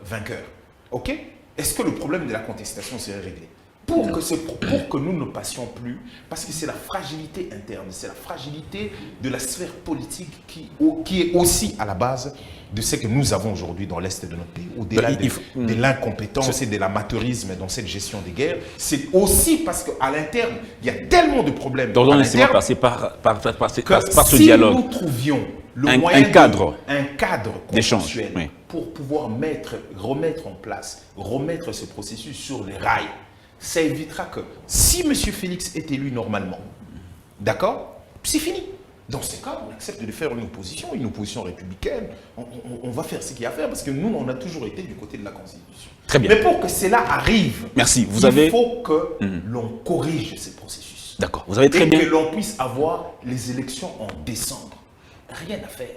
vainqueur ?» Ok? Est-ce que le problème de la contestation serait réglé? Pour que nous ne passions plus, parce que c'est la fragilité interne, c'est la fragilité de la sphère politique qui est aussi à la base de ce que nous avons aujourd'hui dans l'Est de notre pays, au-delà de l'incompétence et de l'amateurisme dans cette gestion des guerres. C'est aussi parce qu'à l'interne, il y a tellement de problèmes. Donc, laissez-moi passer par ce si dialogue. Si nous trouvions un cadre d'échange pour pouvoir remettre en place, remettre ce processus sur les rails, ça évitera que si M. Félix est élu normalement, d'accord, c'est fini. Dans ce cas, on accepte de faire une opposition républicaine. On va faire ce qu'il y a à faire parce que nous, on a toujours été du côté de la Constitution. Très bien. Mais pour que cela arrive, merci. Il faut que l'on corrige ce processus. D'accord. Vous avez très bien. Et que l'on puisse avoir les élections en décembre. Rien à faire.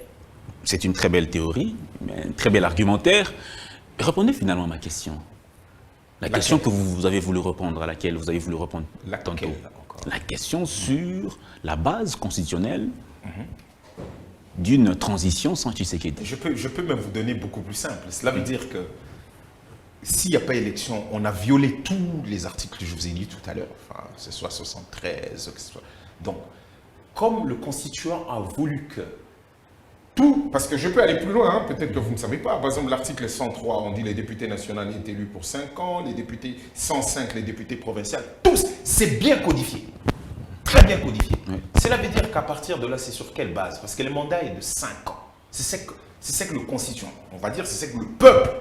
C'est une très belle théorie, un très bel argumentaire. Répondez finalement à ma question. La question que vous avez voulu répondre, à laquelle vous avez voulu répondre tantôt. La question sur la base constitutionnelle d'une transition sans Tshisekedi. Je peux même vous donner beaucoup plus simple. Cela veut dire que s'il n'y a pas élection, on a violé tous les articles que je vous ai dit tout à l'heure, enfin, que ce soit 73, que ce soit... Donc, comme le constituant a voulu que tout, parce que je peux aller plus loin, hein, peut-être que vous ne savez pas. Par exemple, l'article 103, on dit les députés nationaux est élu pour 5 ans, les députés 105, les députés provinciaux, tous, c'est bien codifié. Très bien codifié. Oui. Cela veut dire qu'à partir de là, c'est sur quelle base? Parce que le mandat est de 5 ans. C'est ce que le constituant, on va dire, c'est ce que le peuple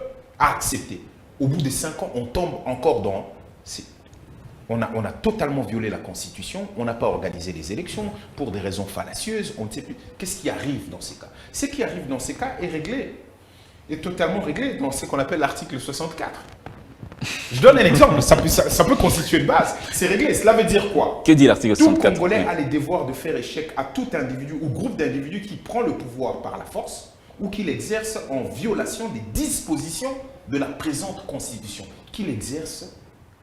a accepté. Au bout de 5 ans, on tombe encore dans... On a totalement violé la Constitution, on n'a pas organisé les élections pour des raisons fallacieuses, on ne sait plus. Qu'est-ce qui arrive dans ces cas? Ce qui arrive dans ces cas est réglé, est totalement réglé dans ce qu'on appelle l'article 64. Je donne un exemple, ça peut constituer une base, c'est réglé. Cela veut dire quoi? Que dit l'article 64? Tout Congolais a le devoir de faire échec à tout individu ou groupe d'individus qui prend le pouvoir par la force ou qui l'exerce en violation des dispositions de la présente Constitution. Qui l'exerce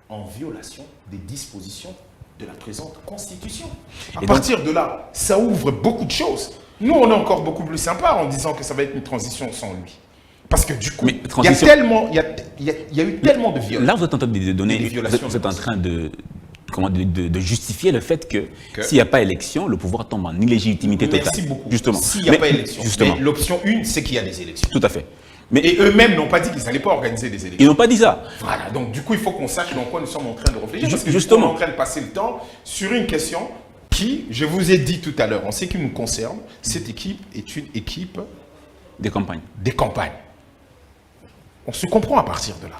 en violation des dispositions de la présente Constitution. À partir de là, ça ouvre beaucoup de choses. Nous, on est encore beaucoup plus sympa en disant que ça va être une transition sans lui. Parce que du coup, il y a eu tellement de viols. Là, vous êtes en train de donner, vous êtes en train de justifier le fait que s'il n'y a pas élection, le pouvoir tombe en illégitimité totale. Merci beaucoup. Justement. S'il n'y a pas élection. L'option 1, c'est qu'il y a des élections. Tout à fait. Et eux-mêmes n'ont pas dit qu'ils n'allaient pas organiser des élections. Ils n'ont pas dit ça. Voilà, donc du coup, il faut qu'on sache dans quoi nous sommes en train de réfléchir. Parce que justement, on est en train de passer le temps sur une question qui, je vous ai dit tout à l'heure, en ce qui nous concerne, cette équipe est une équipe... Des campagnes. Des campagnes. On se comprend à partir de là.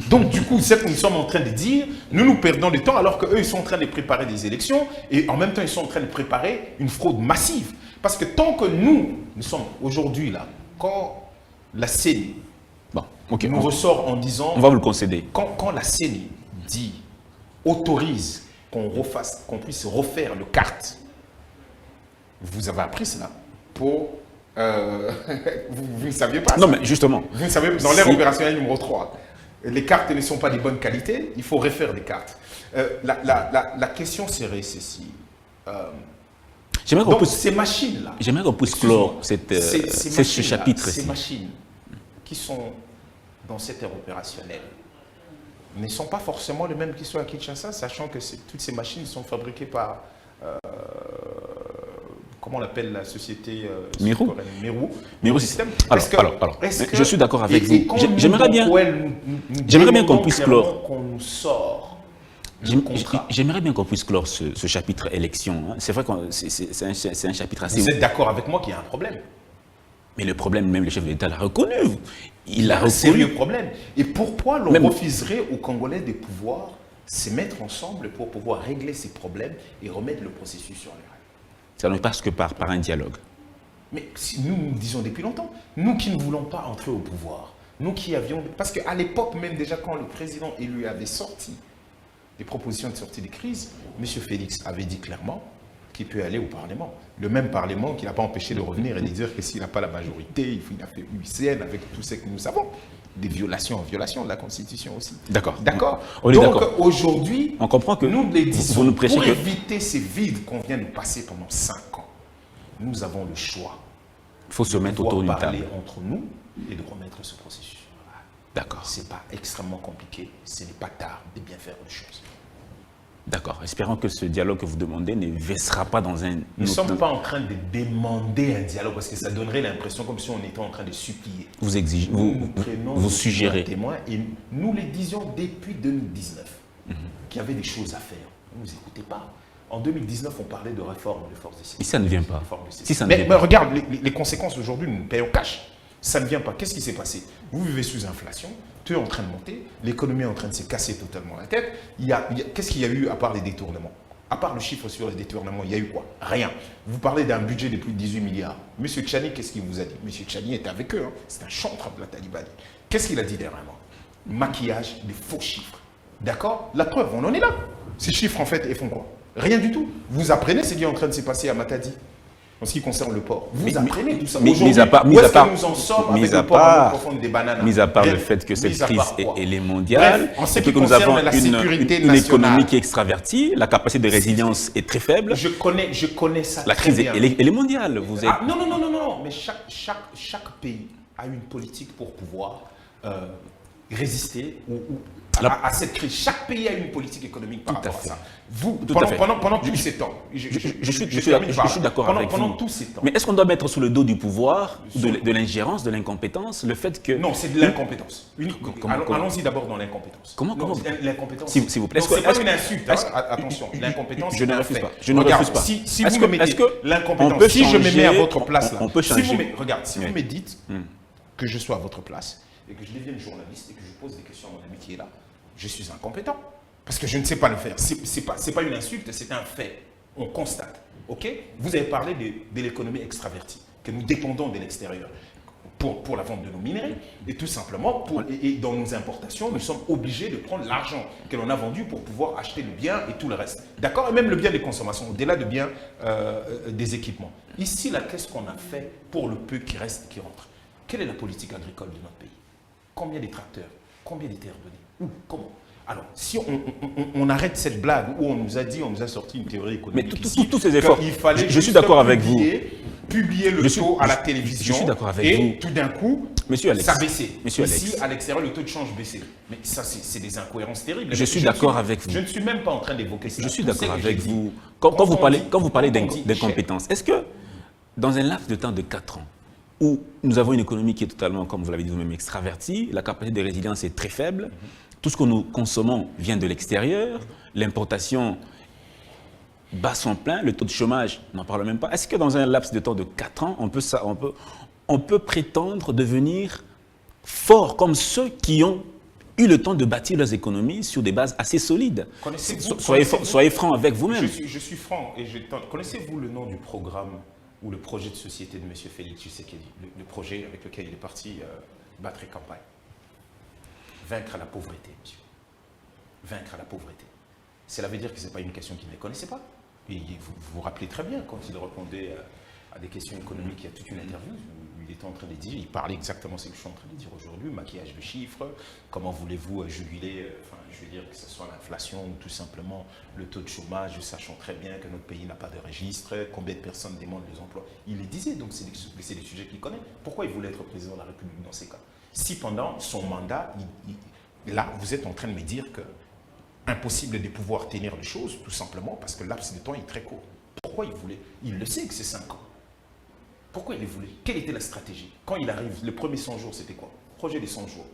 Donc, du coup, c'est ce que nous sommes en train de dire, nous perdons du temps alors qu'eux, ils sont en train de préparer des élections et en même temps, ils sont en train de préparer une fraude massive. Parce que tant que nous sommes aujourd'hui là, quand la CENI nous ressort en disant... On va vous le concéder. Quand la CENI dit, autorise qu'on puisse refaire le carte, vous avez appris cela pour... vous ne saviez pas Non, ça. mais justement. Vous ne savez, dans l'ère opérationnelle numéro 3, les cartes ne sont pas de bonne qualité, il faut refaire des cartes. La question serait ceci. Donc, ces machines-là... J'aimerais qu'on puisse clore ce chapitre-ci. Ces machines qui sont dans cette ère opérationnelle ne sont pas forcément les mêmes qui sont à Kinshasa, sachant que toutes ces machines sont fabriquées par... comment on appelle la société Meru System. Alors, je suis d'accord avec vous. J'aimerais bien qu'on puisse clore. J'aimerais bien qu'on puisse clore ce chapitre élection. C'est vrai que c'est un chapitre assez... Vous êtes d'accord avec moi qu'il y a un problème? Mais le problème, même le chef de l'État l'a reconnu. Il l'a reconnu. C'est un sérieux problème. Et pourquoi l'on refuserait aux Congolais de pouvoir se mettre ensemble pour pouvoir régler ces problèmes et remettre le processus sur les rails? Ça ne passe que par un dialogue. Mais nous disons depuis longtemps, nous qui ne voulons pas entrer au pouvoir, nous qui avions... Parce qu'à l'époque, même déjà quand le président élu avait sorti des propositions de sortie de crise, M. Félix avait dit clairement qu'il peut aller au Parlement. Le même Parlement qui n'a pas empêché de revenir et de dire que s'il n'a pas la majorité, il a fait UCN avec tout ce que nous savons. Des violations de la Constitution aussi. D'accord. D'accord. On est d'accord. Donc aujourd'hui, on comprend que nous les disons, vous nous prêchez pour éviter ces vides qu'on vient de passer pendant 5 ans, nous avons le choix. Il faut se mettre autour d'une table. Parler entre nous et de remettre ce processus. D'accord. Ce n'est pas extrêmement compliqué, ce n'est pas tard de bien faire les choses. D'accord. Espérons que ce dialogue que vous demandez ne versera pas dans un... Nous ne sommes pas en train de demander un dialogue parce que ça donnerait l'impression comme si on était en train de supplier. Vous exigez, vous suggérez. Témoins et nous les disions depuis 2019 qu'il y avait des choses à faire. Vous ne nous écoutez pas. En 2019, on parlait de réforme des forces de sécurité. Et ça ne vient pas. Mais regarde, les conséquences aujourd'hui, nous payons cash. Ça ne vient pas. Qu'est-ce qui s'est passé? Vous vivez sous inflation, tout est en train de monter, l'économie est en train de se casser totalement la tête. Qu'est-ce qu'il y a eu à part les détournements? À part le chiffre sur les détournements, il y a eu quoi? Rien. Vous parlez d'un budget de plus de 18 milliards. Monsieur Tchani, qu'est-ce qu'il vous a dit? Monsieur Tchani était avec eux. Hein. C'est un chantre de la Talibani. Qu'est-ce qu'il a dit dernièrement? Maquillage des faux chiffres. D'accord? La preuve, on en est là. Ces chiffres, en fait, ils font quoi? Rien du tout. Vous apprenez ce qui est en train de se passer à Matadi. En ce qui concerne le port. Vous apprenez tout ça. Mis à part, où est-ce que nous en sommes avec le port profond des bananes? Mis à part le fait que cette crise est mondiale, et que nous avons une économie qui est extravertie, la capacité de résilience est très faible. Je connais ça. La crise, elle est mondiale. Vous êtes... Non. Mais chaque pays a une politique pour pouvoir résister à cette crise. Chaque pays a une politique économique par rapport à ça. Vous, pendant tous ces temps, je suis d'accord avec vous. Pendant tous ces temps. Mais est-ce qu'on doit mettre sous le dos du pouvoir, de l'ingérence, de l'incompétence, le fait que... Non, c'est de l'incompétence. Allons-y d'abord dans l'incompétence. Comment L'incompétence. S'il vous plaît. C'est pas une insulte, attention. L'incompétence, je ne refuse pas. Je ne refuse pas. Si vous me mettez l'incompétence, si je me mets à votre place là, regarde, si vous me dites que je sois à votre place et que je devienne journaliste et que je pose des questions à mon ami qui est là, je suis incompétent. Parce que je ne sais pas le faire. C'est pas une insulte, c'est un fait. On constate. Ok? Vous avez parlé de l'économie extravertie, que nous dépendons de l'extérieur pour la vente de nos minerais. Et tout simplement, et dans nos importations, nous sommes obligés de prendre l'argent que l'on a vendu pour pouvoir acheter le bien et tout le reste. D'accord? Et même le bien des consommations, au-delà de bien des équipements. Ici, là, qu'est-ce qu'on a fait pour le peu qui reste, qui rentre? Quelle est la politique agricole de notre pays? Combien de tracteurs? Combien de terres données? Comment? Alors, si on arrête cette blague où on nous a sorti une théorie économique. Mais tous ces efforts, il fallait je suis d'accord avec vous. Publier le taux à la télévision. Je suis d'accord avec vous. Et tout d'un coup, ça baissait. Ici, à l'extérieur, le taux de change baissait. Mais ça, c'est des incohérences terribles. Je suis d'accord avec vous. Je ne suis même pas en train d'évoquer ça. Je suis d'accord avec vous. Quand vous parlez d'incompétence, est-ce que dans un laps de temps de 4 ans, où nous avons une économie qui est totalement, comme vous l'avez dit vous-même, extravertie, la capacité de résilience est très faible, tout ce que nous consommons vient de l'extérieur, l'importation bat son plein, le taux de chômage, on n'en parle même pas. Est-ce que dans un laps de temps de 4 ans, on peut prétendre devenir forts comme ceux qui ont eu le temps de bâtir leurs économies sur des bases assez solides. Soyez franc avec vous-même. Je suis franc. Connaissez-vous le nom du programme ou le projet de société de M. Félix Tshisekedi, le projet avec lequel il est parti battre campagne? Vaincre la pauvreté, monsieur. Vaincre la pauvreté. Cela veut dire que ce n'est pas une question qu'il ne connaissait pas. Et vous vous rappelez très bien, quand il répondait à des questions économiques, il y a toute une interview où il était en train de dire, il parlait exactement ce que je suis en train de dire aujourd'hui, maquillage de chiffres, comment voulez-vous juguler, je veux dire que ce soit l'inflation ou tout simplement le taux de chômage, sachant très bien que notre pays n'a pas de registre, combien de personnes demandent des emplois. Il les disait, donc c'est des sujets qu'il connaît. Pourquoi il voulait être président de la République dans ces cas? Si pendant son mandat, là, vous êtes en train de me dire que impossible de pouvoir tenir les choses, tout simplement parce que le laps de temps est très court. Pourquoi il voulait? Il le sait que c'est 5 ans. Pourquoi il le voulait? Quelle était la stratégie? Quand il arrive, le premier 100 jours, c'était quoi? Projet des 100 jours.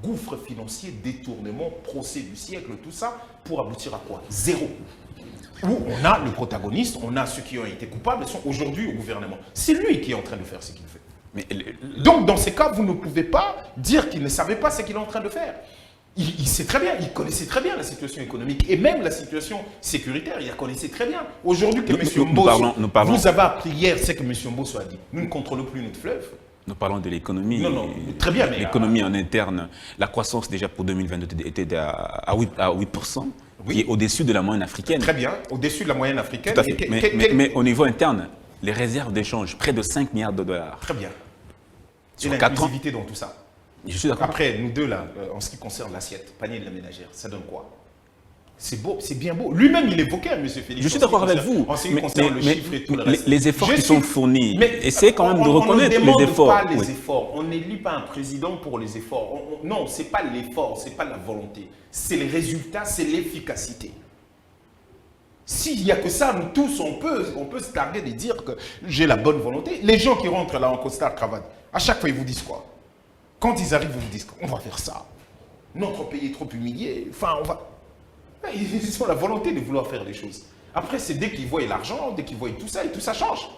Gouffre financier, détournement, procès du siècle, tout ça, pour aboutir à quoi? Zéro. Où on a le protagoniste, on a ceux qui ont été coupables, sont aujourd'hui au gouvernement. C'est lui qui est en train de faire ce qu'il fait. Donc, dans ces cas, vous ne pouvez pas dire qu'il ne savait pas ce qu'il est en train de faire. Il sait très bien, il connaissait très bien la situation économique et même la situation sécuritaire, il la connaissait très bien. Aujourd'hui, que M. Mbosso, vous avez appris hier ce que M. Mbosso a dit. Nous ne contrôlons plus notre fleuve. Nous parlons de l'économie. Non, très bien. L'économie en interne, la croissance déjà pour 2022 était à 8%, qui est au-dessus de la moyenne africaine. Très bien, au-dessus de la moyenne africaine. Tout à fait. Mais au niveau interne, les réserves d'échange, près de 5 milliards de dollars. Très bien. Sur et l'inclusivité dans tout ça. Je suis d'accord. Après, nous deux, là, en ce qui concerne l'assiette, panier de la ménagère, ça donne quoi? C'est beau, c'est bien beau. Lui-même, il évoquait, M. Félix. Je suis d'accord avec vous. En ce qui concerne le chiffre et tout le reste. Les efforts qui sont fournis, essayez quand même de reconnaître les efforts. On ne demande pas les efforts. On n'élit pas un président pour les efforts. Non, ce n'est pas l'effort, ce n'est pas la volonté. C'est les résultats, c'est l'efficacité. S'il n'y a que ça, nous tous, on peut se targuer de dire que j'ai la bonne volonté. Les gens qui rentrent là en costard cravate, à chaque fois, ils vous disent quoi? Quand ils arrivent, ils vous disent qu'on va faire ça. Notre pays est trop humilié. Enfin, on va... Ils ont la volonté de vouloir faire les choses. Après, c'est dès qu'ils voient l'argent, dès qu'ils voient tout ça, et tout ça change.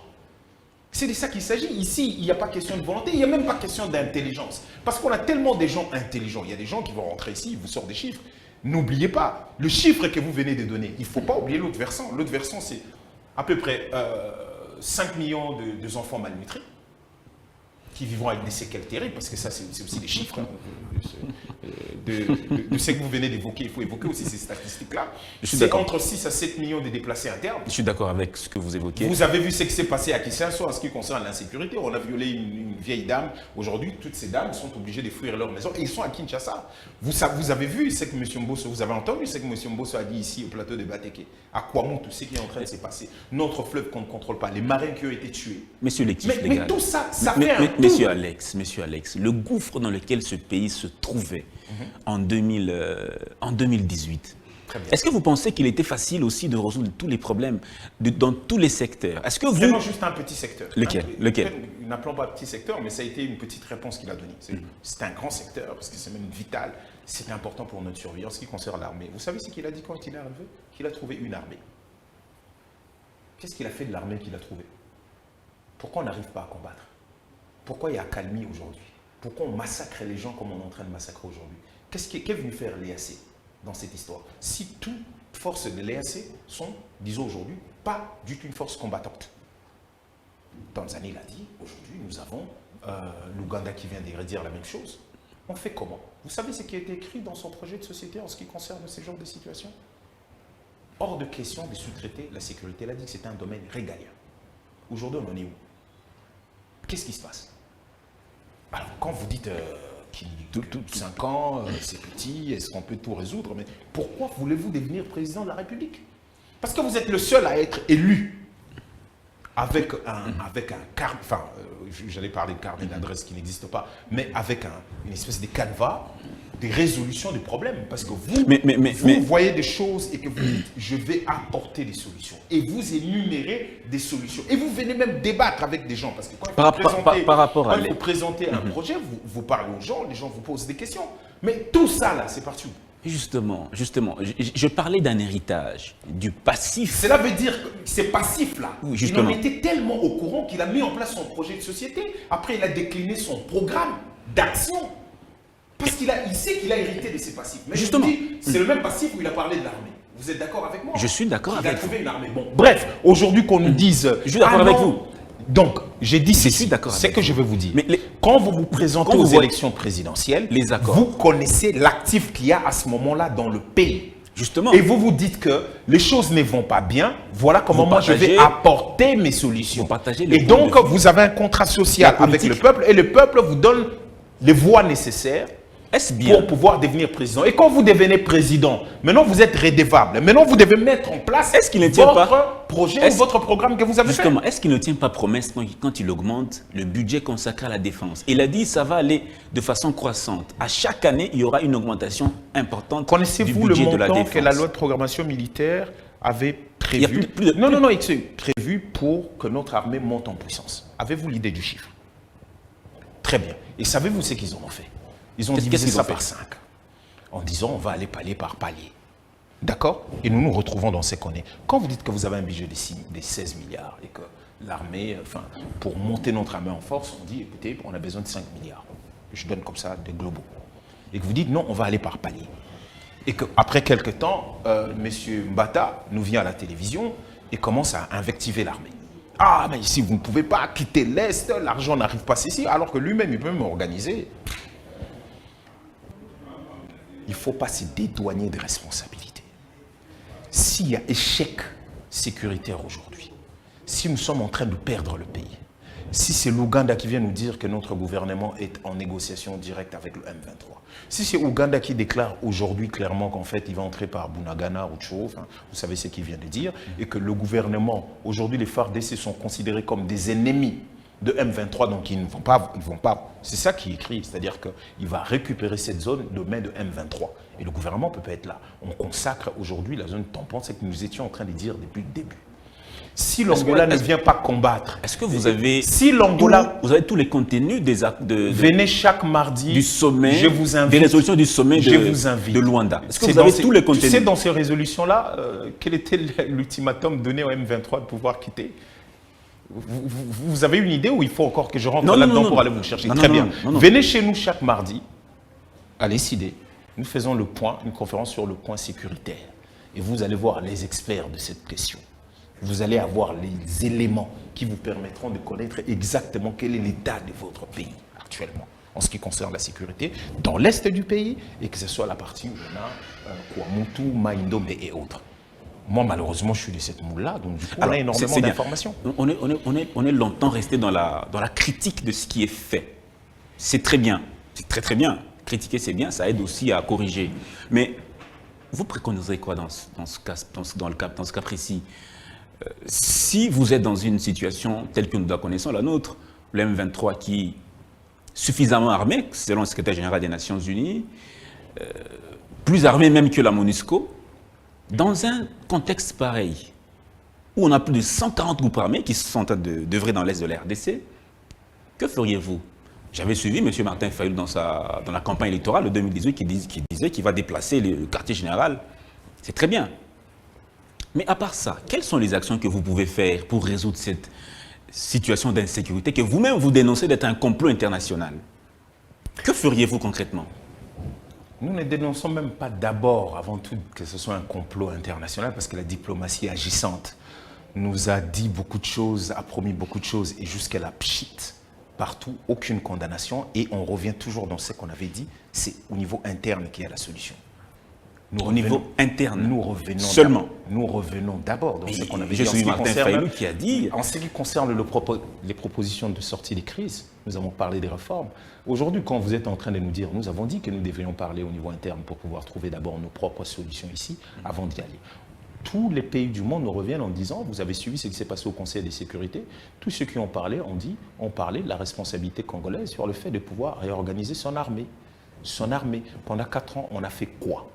C'est de ça qu'il s'agit. Ici, il n'y a pas question de volonté, il n'y a même pas question d'intelligence. Parce qu'on a tellement de gens intelligents. Il y a des gens qui vont rentrer ici, ils vous sortent des chiffres. N'oubliez pas, le chiffre que vous venez de donner, il ne faut pas oublier l'autre versant. L'autre versant, c'est à peu près 5 millions d'enfants malnutris qui vivront avec des séquelles terribles, parce que ça, c'est aussi des chiffres de ce que vous venez d'évoquer. Il faut évoquer aussi ces statistiques-là. C'est entre 6 à 7 millions de déplacés internes. Je suis d'accord avec ce que vous évoquez. Vous avez vu ce qui s'est passé à Kinshasa en ce qui concerne l'insécurité. On a violé une vieille dame. Aujourd'hui, toutes ces dames sont obligées de fuir leur maison et ils sont à Kinshasa. Vous avez vu ce que M. Mbosso, vous avez entendu ce que M. Mbosso a dit ici au plateau de Bateke. À Kwamou, tout ce qui est en train de se passer. Notre fleuve qu'on ne contrôle pas, les marins qui ont été tués. Monsieur Lectif, mais tout ça, ça fait un tout. Monsieur Alex, le gouffre dans lequel ce pays se trouvait en 2018, est-ce que vous pensez qu'il était facile aussi de résoudre tous les problèmes dans tous les secteurs? Est-ce que vous... Vraiment juste un petit secteur. Lequel? N'appelons pas petit secteur, mais ça a été une petite réponse qu'il a donnée. C'est un grand secteur, parce que c'est même vital. C'est important pour notre survie en ce qui concerne l'armée. Vous savez ce qu'il a dit quand il est arrivé? Qu'il a trouvé une armée. Qu'est-ce qu'il a fait de l'armée qu'il a trouvée? Pourquoi on n'arrive pas à combattre? Pourquoi il y a accalmie aujourd'hui? Pourquoi on massacre les gens comme on est en train de massacrer aujourd'hui? Qu'est venu faire l'EAC dans cette histoire? Si toutes forces de l'EAC sont, disons aujourd'hui, pas du tout une force combattante. Tanzanie l'a dit, aujourd'hui nous avons l'Ouganda qui vient de redire la même chose. On fait comment? Vous savez ce qui a été écrit dans son projet de société en ce qui concerne ce genre de situation? Hors de question de sous-traiter la sécurité. Elle a dit que c'était un domaine régalien. Aujourd'hui, on en est où? Qu'est-ce qui se passe? Alors, quand vous dites qu'il 5 ans, c'est petit, est-ce qu'on peut tout résoudre? Mais pourquoi voulez-vous devenir président de la République? Parce que vous êtes le seul à être élu avec un enfin, j'allais parler de carnet d'adresse qui n'existe pas, mais avec une espèce de canevas, des résolutions des problèmes. Parce que vous voyez des choses et que vous dites, je vais apporter des solutions. Et vous énumérez des solutions. Et vous venez même débattre avec des gens. Parce que quand il faut présenter un projet, vous parlez aux gens, les gens vous posent des questions. Mais tout ça, là, c'est parti où? Justement, je parlais d'un héritage, du passif. Cela veut dire que ces passifs-là, oui, il en était tellement au courant qu'il a mis en place son projet de société. Après, il a décliné son programme d'action Parce qu'il sait qu'il a hérité de ses passifs. Mais justement, c'est le même passif où il a parlé de l'armée. Vous êtes d'accord avec moi? Je suis d'accord avec vous. Il a trouvé une armée. Bon, bref, aujourd'hui qu'on nous dise... Je suis d'accord avec vous. Donc, j'ai dit ceci, c'est que je vais vous dire. Mais quand vous vous présentez aux élections présidentielles, les accords, vous connaissez l'actif qu'il y a à ce moment-là dans le pays. Justement. Et vous vous dites que les choses ne vont pas bien. Voilà comment moi je vais apporter mes solutions. Et donc, vous avez un contrat social avec le peuple et le peuple vous donne les voies nécessaires pour pouvoir devenir président. Et quand vous devenez président, maintenant vous êtes redevable. Maintenant vous devez mettre en place votre projet ou votre programme que vous avez fait. Justement, est-ce qu'il ne tient pas promesse quand il augmente le budget consacré à la défense? Il a dit que ça va aller de façon croissante. À chaque année, il y aura une augmentation importante du budget de la défense. Connaissez-vous le montant que la loi de programmation militaire avait prévu? Prévu pour que notre armée monte en puissance. Avez-vous l'idée du chiffre? Très bien. Et savez-vous ce qu'ils ont fait? Ils ont divisé ça par 5, en disant on va aller palier par palier. D'accord? Et nous nous retrouvons dans ce qu'on est. Quand vous dites que vous avez un budget de 16 milliards et que l'armée, pour monter notre armée en force, on dit écoutez, on a besoin de 5 milliards. Je donne comme ça des globaux. Et que vous dites non, on va aller par palier. Et qu'après quelques temps, M. Mbata nous vient à la télévision et commence à invectiver l'armée. Ah, mais ici, vous ne pouvez pas quitter l'Est, l'argent n'arrive pas ici, alors que lui-même, il peut même organiser. Il ne faut pas se dédouaner des responsabilités. S'il y a échec sécuritaire aujourd'hui, si nous sommes en train de perdre le pays, si c'est l'Ouganda qui vient nous dire que notre gouvernement est en négociation directe avec le M23, si c'est l'Ouganda qui déclare aujourd'hui clairement qu'en fait il va entrer par Bunagana ou Tcho, vous savez ce qu'il vient de dire, et que le gouvernement, aujourd'hui les FARDC sont considérés comme des ennemis de M23, donc ils ne vont pas, c'est ça qui est écrit, c'est-à-dire qu'il va récupérer cette zone de main de M23. Et le gouvernement peut pas être là. On consacre aujourd'hui la zone tampon, c'est que nous étions en train de dire depuis le début. Si l'Angola ne vient pas combattre... Est-ce que vous avez... Si l'Angola... Vous avez tous les contenus des actes venez chaque mardi... Du sommet... Je vous invite. Des résolutions du sommet de Luanda. Est-ce que vous avez tous les contenus? Tu sais, dans ces résolutions-là, quel était l'ultimatum donné au M23 de pouvoir quitter? Vous avez une idée ou il faut encore que je rentre là-dedans pour aller vous chercher? Très bien. Venez chez nous chaque mardi, à l'ECID. Nous faisons le point, une conférence sur le point sécuritaire. Et vous allez voir les experts de cette question. Vous allez avoir les éléments qui vous permettront de connaître exactement quel est l'état de votre pays actuellement, en ce qui concerne la sécurité, dans l'est du pays, et que ce soit la partie où on a Kouamoutou, Maïndombe et autres. Moi, malheureusement, je suis de cette moule-là, donc du coup, on a énormément d'informations. On est longtemps resté dans la critique de ce qui est fait. C'est très bien, c'est très bien. Critiquer, c'est bien, ça aide aussi à corriger. Mais vous préconisez quoi dans ce cas précis? Si vous êtes dans une situation telle que nous la connaissons, la nôtre, le M23 qui est suffisamment armé, selon le secrétaire général des Nations Unies, plus armé même que la MONUSCO, dans un contexte pareil, où on a plus de 140 groupes armés qui sont en train d'œuvrer dans l'Est de la RDC, que feriez-vous? J'avais suivi M. Martin Fayulu dans la campagne électorale de 2018 qui disait qu'il va déplacer le quartier général. C'est très bien. Mais à part ça, quelles sont les actions que vous pouvez faire pour résoudre cette situation d'insécurité que vous-même vous dénoncez d'être un complot international? Que feriez-vous concrètement? Nous ne dénonçons même pas d'abord, avant tout, que ce soit un complot international, parce que la diplomatie agissante nous a dit beaucoup de choses, a promis beaucoup de choses, et jusqu'à la pchit, partout, aucune condamnation, et on revient toujours dans ce qu'on avait dit, c'est au niveau interne qu'il y a la solution. Au niveau interne, nous revenons seulement. Nous revenons d'abord dans ce qu'on avait dit. Je suis Martin Fayulu qui a dit... En ce qui concerne les propositions de sortie des crises, nous avons parlé des réformes. Aujourd'hui, quand vous êtes en train de nous dire, nous avons dit que nous devrions parler au niveau interne pour pouvoir trouver d'abord nos propres solutions ici, avant d'y aller. Tous les pays du monde nous reviennent en disant, vous avez suivi ce qui s'est passé au Conseil de sécurité, tous ceux qui ont parlé ont parlé de la responsabilité congolaise sur le fait de pouvoir réorganiser son armée. Son armée, pendant 4 ans, on a fait quoi?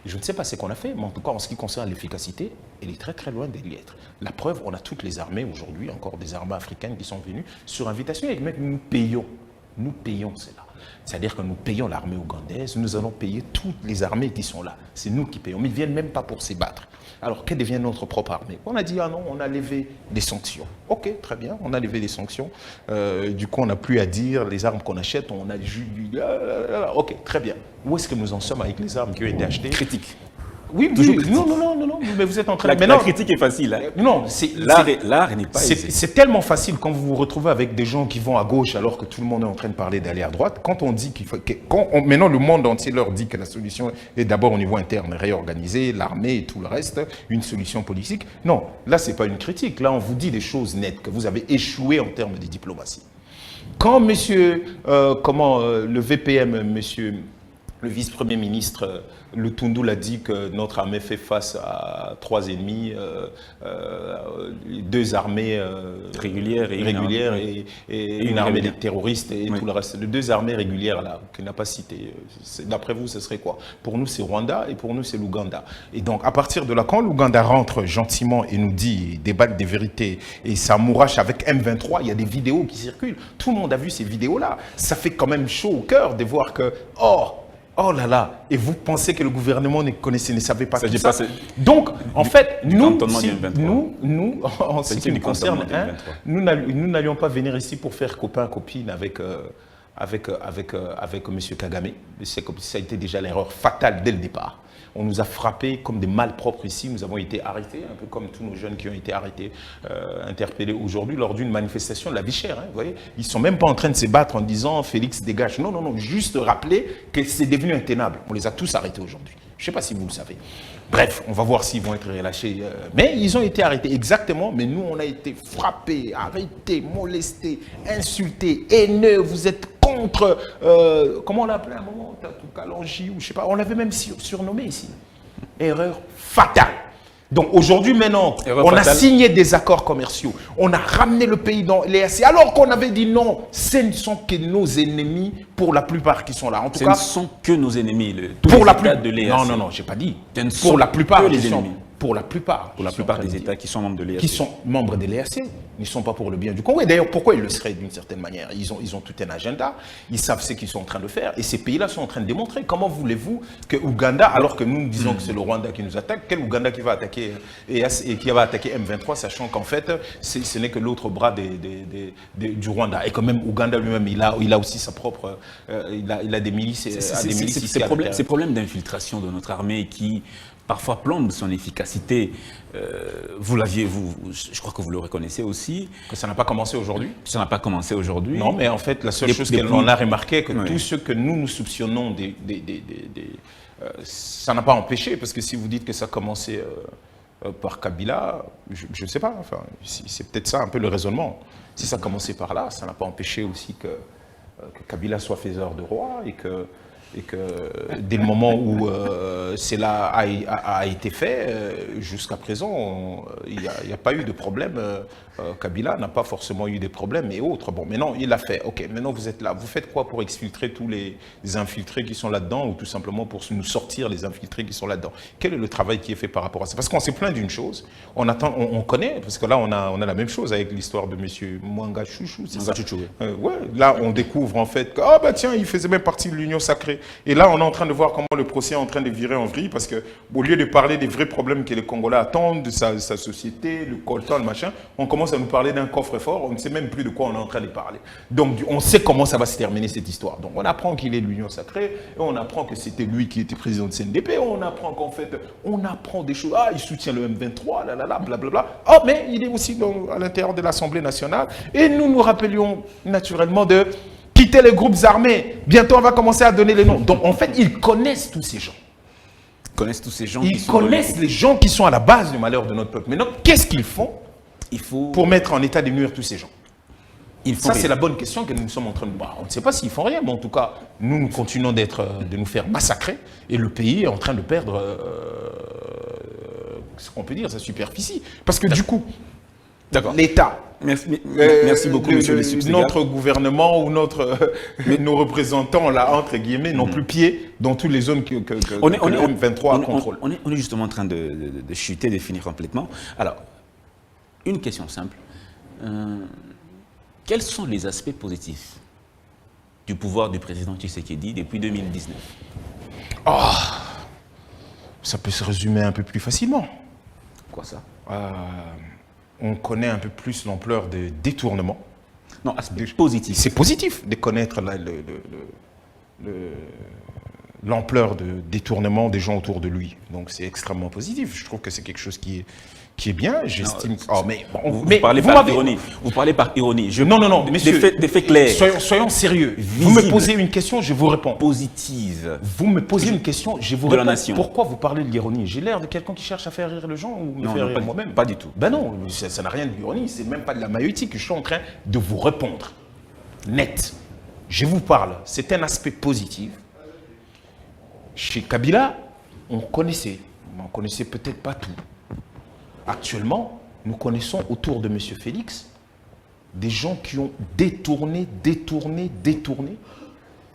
Je ne sais pas ce qu'on a fait, mais en tout cas, en ce qui concerne l'efficacité, elle est très très loin d'y être. La preuve, on a toutes les armées aujourd'hui, encore des armées africaines qui sont venues sur invitation, et même nous payons cela. C'est-à-dire que nous payons l'armée ougandaise, nous allons payer toutes les armées qui sont là. C'est nous qui payons, mais ils ne viennent même pas pour se battre. Alors, que devient notre propre armée? On a dit, ah non, on a levé des sanctions. Ok, très bien, on a levé des sanctions. Du coup, on n'a plus à dire les armes qu'on achète, on a ok, très bien. Où est-ce que nous en sommes avec les armes qui ont été achetées? Critique. Oui, non, mais vous êtes en train de... La critique est facile. Hein. Non, l'art n'est pas aisé. C'est tellement facile quand vous vous retrouvez avec des gens qui vont à gauche alors que tout le monde est en train de parler d'aller à droite. Quand on dit qu'il faut... maintenant, le monde entier leur dit que la solution est d'abord au niveau interne, réorganiser l'armée et tout le reste, une solution politique. Non, là, ce n'est pas une critique. Là, on vous dit des choses nettes, que vous avez échoué en termes de diplomatie. Quand le VPM, le vice-premier ministre Lutundu l'a dit que notre armée fait face à 3 ennemis, 2 armées régulières et une armée des terroristes et tout le reste. Les 2 armées régulières là, qu'il n'a pas citées, d'après vous, ce serait quoi? Pour nous, c'est Rwanda et pour nous, c'est l'Ouganda. Et donc, à partir de là, quand l'Ouganda rentre gentiment et nous dit, débatte des vérités et ça mourache avec M23, il y a des vidéos qui circulent. Tout le monde a vu ces vidéos-là. Ça fait quand même chaud au cœur de voir que, oh là là, et vous pensez que le gouvernement ne savait pas tout ça. Donc, en fait, nous, en ce qui nous concerne, nous n'allions pas venir ici pour faire copain-copine avec M. Kagame. Ça a été déjà l'erreur fatale dès le départ. On nous a frappés comme des malpropres ici. Nous avons été arrêtés, un peu comme tous nos jeunes qui ont été arrêtés, interpellés aujourd'hui lors d'une manifestation de la vie chère. Hein, vous voyez, ils ne sont même pas en train de se battre en disant « Félix, dégage ». Non, juste rappeler que c'est devenu intenable. On les a tous arrêtés aujourd'hui. Je ne sais pas si vous le savez. Bref, on va voir s'ils vont être relâchés. Mais ils ont été arrêtés, exactement. Mais nous, on a été frappés, arrêtés, molestés, insultés, haineux. Vous êtes contre... comment on l'a appelé à un moment? Kalanji, ou je sais pas. On l'avait même surnommé ici. Erreur fatale. Donc aujourd'hui, maintenant, on a signé des accords commerciaux. On a ramené le pays dans l'EAC. Alors qu'on avait dit non, ce ne sont que nos ennemis pour la plupart qui sont là. En tout cas, ce ne sont que nos ennemis. Pour la plupart de l'EAC. Non, je n'ai pas dit. Pour la plupart les ennemis. Pour la plupart des États qui sont membres de l'EAC. Qui sont membres de l'EAC, ils ne sont pas pour le bien du Congo. Et d'ailleurs, pourquoi ils le seraient d'une certaine manière? Ils ont tout un agenda, ils savent ce qu'ils sont en train de faire. Et ces pays-là sont en train de démontrer. Comment voulez-vous que Ouganda, alors que nous disons que c'est le Rwanda qui nous attaque, quel Ouganda qui va attaquer EAC et qui va attaquer M23, sachant qu'en fait, ce n'est que l'autre bras du Rwanda. Et quand même, Ouganda lui-même, il a aussi sa propre... il a des milices. Ces problèmes d'infiltration de notre armée qui... parfois plombe son efficacité. Je crois que vous le reconnaissez aussi. Que ça n'a pas commencé aujourd'hui? Ça n'a pas commencé aujourd'hui. Non, mais en fait, la seule chose qu'on a remarqué, que tous ceux que nous soupçonnons, ça n'a pas empêché, parce que si vous dites que ça a commencé par Kabila, je ne sais pas, enfin, c'est peut-être ça un peu le raisonnement. Si ça a commencé par là, ça n'a pas empêché aussi que Kabila soit faiseur de roi et que dès le moment où cela a été fait, jusqu'à présent, il n'y a pas eu de problème. Kabila n'a pas forcément eu des problèmes et autres. Bon, maintenant, il l'a fait. Ok, maintenant vous êtes là. Vous faites quoi pour exfiltrer tous les infiltrés qui sont là-dedans ou tout simplement pour nous sortir les infiltrés qui sont là-dedans? Quel est le travail qui est fait par rapport à ça? Parce qu'on s'est plaint d'une chose. On connaît, parce que là, on a la même chose avec l'histoire de M. Mwanga Chouchou. Ouais, là, on découvre en fait que, ah bah tiens, il faisait même partie de l'Union sacrée. Et là, on est en train de voir comment le procès est en train de virer en vrille parce qu'au lieu de parler des vrais problèmes que les Congolais attendent, de sa société, le coltan, le machin, on commence à nous parler d'un coffre-fort, on ne sait même plus de quoi on est en train de parler. Donc, on sait comment ça va se terminer cette histoire. Donc, on apprend qu'il est de l'Union sacrée, et on apprend que c'était lui qui était président de CNDP, on apprend qu'en fait, on apprend des choses, il soutient le M23, blablabla. Oh, mais il est aussi à l'intérieur de l'Assemblée nationale, et nous rappelions naturellement de quitter les groupes armés. Bientôt, on va commencer à donner les noms. Donc, en fait, ils connaissent tous ces gens. Ils connaissent les gens qui sont à la base du malheur de notre peuple. Maintenant, qu'est-ce qu'ils font pour mettre en état de nuire tous ces gens? Ça, c'est la bonne question que nous sommes en train de... on ne sait pas s'ils font rien, mais en tout cas, nous continuons de nous faire massacrer et le pays est en train de perdre ce qu'on peut dire, sa superficie. Parce que du coup, l'État... Merci beaucoup, monsieur le substitut. Notre gouvernement ou nos représentants, là, entre guillemets, n'ont plus pied dans toutes les zones que le M23 contrôle. On est justement en train de chuter, de finir complètement. Alors, une question simple. Quels sont les aspects positifs du pouvoir du président Tshisekedi depuis 2019? Ça peut se résumer un peu plus facilement. quoi ça? On connaît un peu plus l'ampleur des détournements. Non, aspect positif. C'est positif de connaître l'ampleur de détournement des gens autour de lui. Donc c'est extrêmement positif. Je trouve que c'est quelque chose qui est bien. J'estime. Vous parlez par ironie. Vous parlez par ironie. Non, messieurs. Des faits clairs. Soyons sérieux. Vous me posez une question, je vous réponds. Positive. Vous me posez une question, je vous réponds. De la nation. Pourquoi vous parlez de l'ironie? J'ai l'air de quelqu'un qui cherche à faire rire les gens ou me faire rire moi-même? Pas du tout. Ben non, ça n'a rien de l'ironie. C'est même pas de la maïotique que je suis en train de vous répondre. Net. Je vous parle. C'est un aspect positif. Chez Kabila, on connaissait peut-être pas tout. Actuellement, nous connaissons autour de M. Félix des gens qui ont détourné,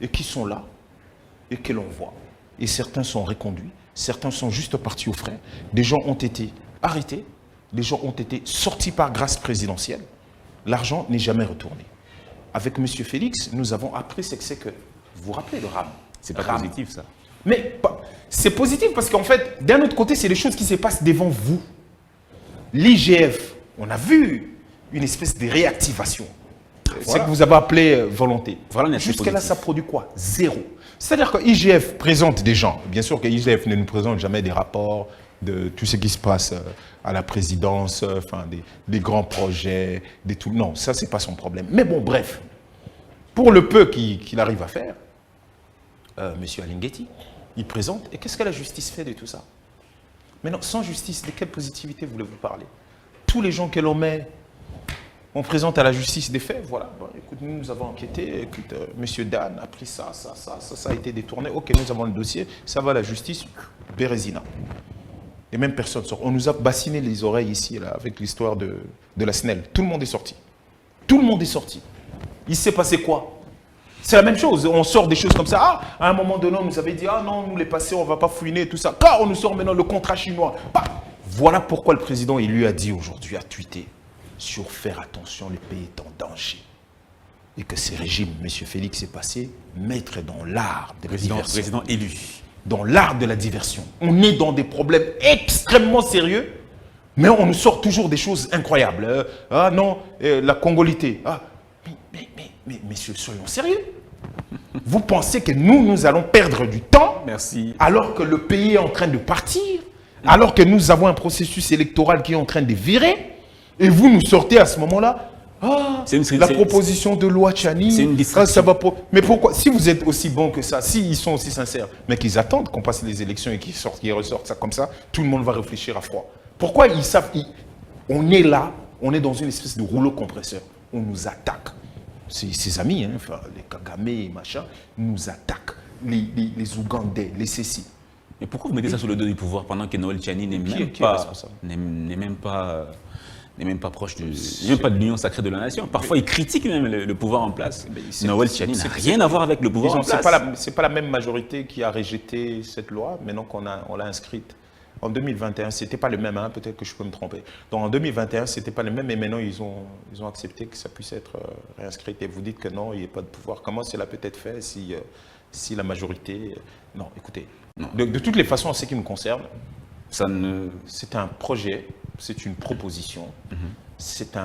et qui sont là, et que l'on voit. Et certains sont reconduits, certains sont juste partis au frais. Des gens ont été arrêtés, des gens ont été sortis par grâce présidentielle. L'argent n'est jamais retourné. Avec M. Félix, nous avons appris ce que c'est que... Vous vous rappelez le RAM? C'est pas positif, ça. Mais c'est positif parce qu'en fait, d'un autre côté, c'est des choses qui se passent devant vous. L'IGF, on a vu une espèce de réactivation. Voilà. C'est que vous avez appelé volonté. Voilà, jusqu'à là, ça produit quoi? Zéro. C'est-à-dire que l'IGF présente des gens. Bien sûr que l'IGF ne nous présente jamais des rapports de tout ce qui se passe à la présidence, enfin, des grands projets, des tout. Non, ça, c'est pas son problème. Mais bon, bref. Pour le peu qu'il arrive à faire, M. Alinguetti, il présente. Et qu'est-ce que la justice fait de tout ça? Mais non, sans justice, de quelle positivité voulez-vous parler? Tous les gens que l'on met, on présente à la justice des faits, voilà. Bon, écoute, nous avons enquêté, écoute, M. Dan a pris ça a été détourné. Ok, nous avons le dossier, ça va à la justice, Bérésina. Et même personne sort. On nous a bassiné les oreilles ici, là, avec l'histoire de la SNEL. Tout le monde est sorti. Tout le monde est sorti. Il s'est passé quoi? C'est la même chose, on sort des choses comme ça. Ah, à un moment donné, on nous avait dit, ah non, nous les passés, on ne va pas fouiner, tout ça. Quand on nous sort maintenant le contrat chinois. Bah, voilà pourquoi le président, il lui a dit aujourd'hui, a tweeté, sur faire attention, le pays est en danger. Et que ces régimes, M. Félix est passé, maître dans l'art de la diversion. Président élu. Dans l'art de la diversion. On est dans des problèmes extrêmement sérieux, mais on nous sort toujours des choses incroyables. Ah non, la congolité. Ah, mais messieurs, soyons sérieux. Vous pensez que nous allons perdre du temps? Merci. Alors que le pays est en train de partir, alors que nous avons un processus électoral qui est en train de virer, et vous nous sortez à ce moment-là, la proposition de loi Tchani, c'est une distraction. Mais pourquoi? Si vous êtes aussi bons que ça, s'ils sont aussi sincères, mais qu'ils attendent qu'on passe les élections et qu'ils ressortent ça comme ça, tout le monde va réfléchir à froid. Pourquoi ils savent? On est là, on est dans une espèce de rouleau compresseur, on nous attaque. Ses amis, hein, enfin, les Kagame et machin, nous attaquent. Les Ougandais, les Cécis. Mais pourquoi vous mettez ça sur le dos du pouvoir pendant que Noël Tchani n'est même pas proche de l'union sacrée de la nation? Parfois, il critique même le pouvoir en place. Noël Tchani n'a rien à voir avec le pouvoir en place. Ce n'est pas la même majorité qui a rejeté cette loi, maintenant qu'on l'a inscrite. En 2021, ce n'était pas le même, hein, peut-être que je peux me tromper. Donc en 2021, ce n'était pas le même, et maintenant ils ont accepté que ça puisse être réinscrit. Et vous dites que non, il n'y a pas de pouvoir. Comment cela peut être fait si la majorité... Non, écoutez, non. De toutes les façons, en ce qui me concerne, c'est un projet, c'est une proposition, c'est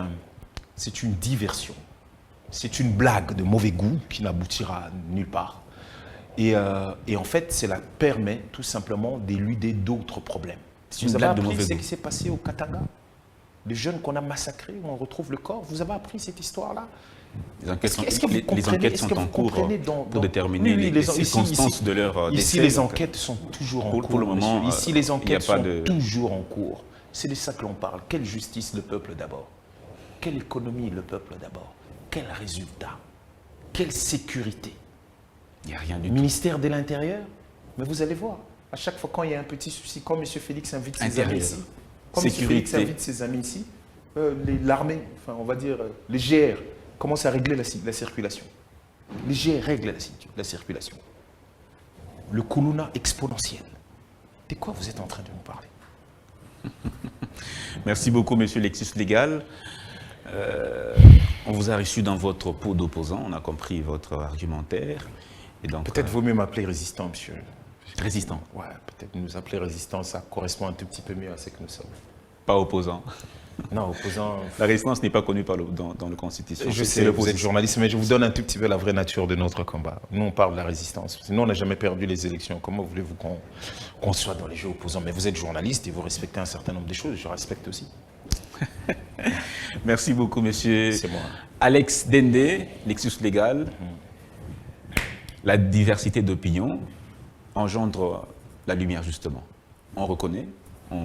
une diversion, c'est une blague de mauvais goût qui n'aboutira nulle part. Et en fait, cela permet tout simplement d'éluder d'autres problèmes. Vous avez appris ce qui s'est passé au Katanga? Les jeunes qu'on a massacrés, où on retrouve le corps. Vous avez appris cette histoire-là? Les enquêtes sont en cours pour déterminer les circonstances de leur décès. Ici, les enquêtes sont toujours en cours. Pour le moment, ici, les enquêtes sont toujours en cours. C'est de ça que l'on parle. Quelle justice le peuple d'abord? Quelle économie le peuple d'abord? Quel résultat? Quelle sécurité? Il n'y a rien du ministère de l'Intérieur, mais vous allez voir, à chaque fois quand il y a un petit souci, quand M. Félix invite ses amis ici, l'armée, enfin on va dire les GR, commencent à régler la circulation. Les GR règlent la circulation. Le Koulouna exponentiel. De quoi vous êtes en train de nous parler? Merci beaucoup, M. Lexus Légal. On vous a reçu dans votre peau d'opposant, on a compris votre argumentaire. Peut-être vaut mieux m'appeler résistant, monsieur. Résistant? Ouais, peut-être nous appeler résistant, ça correspond un tout petit peu mieux à ce que nous sommes. Pas opposant. Non, opposant. La résistance n'est pas connue dans la Constitution. Je sais, vous êtes journaliste, mais je vous donne un tout petit peu la vraie nature de notre combat. Nous, on parle de la résistance. Sinon, on n'a jamais perdu les élections. Comment voulez-vous qu'on soit dans les jeux opposants? Mais vous êtes journaliste et vous respectez un certain nombre de choses. Je respecte aussi. Merci beaucoup, monsieur. C'est moi. Alex Dende, Nexus Légal. La diversité d'opinions engendre la lumière, justement. On reconnaît. On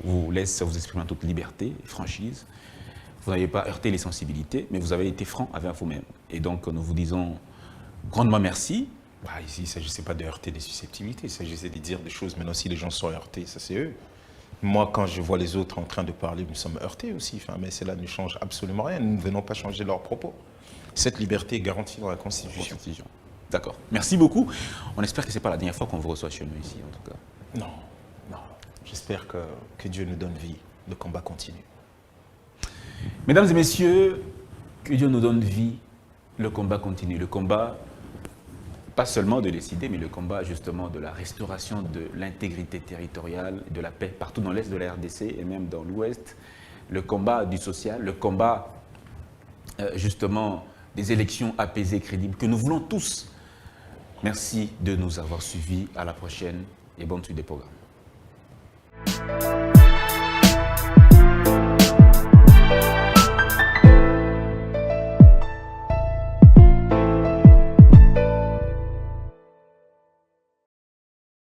vous laisse vous exprimer en toute liberté et franchise. Vous n'avez pas heurté les sensibilités, mais vous avez été franc avec vous-même. Et donc, nous vous disons grandement merci. Bah, ici, il ne s'agissait pas de heurter des susceptibilités, il s'agissait de dire des choses. Maintenant, si les gens sont heurtés, ça c'est eux. Moi, quand je vois les autres en train de parler, nous sommes heurtés aussi. Enfin, mais cela ne change absolument rien. Nous ne venons pas changer leurs propos. Cette liberté est garantie dans la Constitution. D'accord. Merci beaucoup. On espère que ce n'est pas la dernière fois qu'on vous reçoit chez nous ici, en tout cas. Non, non. J'espère que Dieu nous donne vie. Le combat continue. Mesdames et messieurs, que Dieu nous donne vie. Le combat continue. Le combat, pas seulement de décider, mais le combat justement de la restauration de l'intégrité territoriale, de la paix partout dans l'Est de la RDC et même dans l'Ouest. Le combat du social, le combat justement des élections apaisées, crédibles, que nous voulons tous. Merci de nous avoir suivis. À la prochaine et bonne suite des programmes.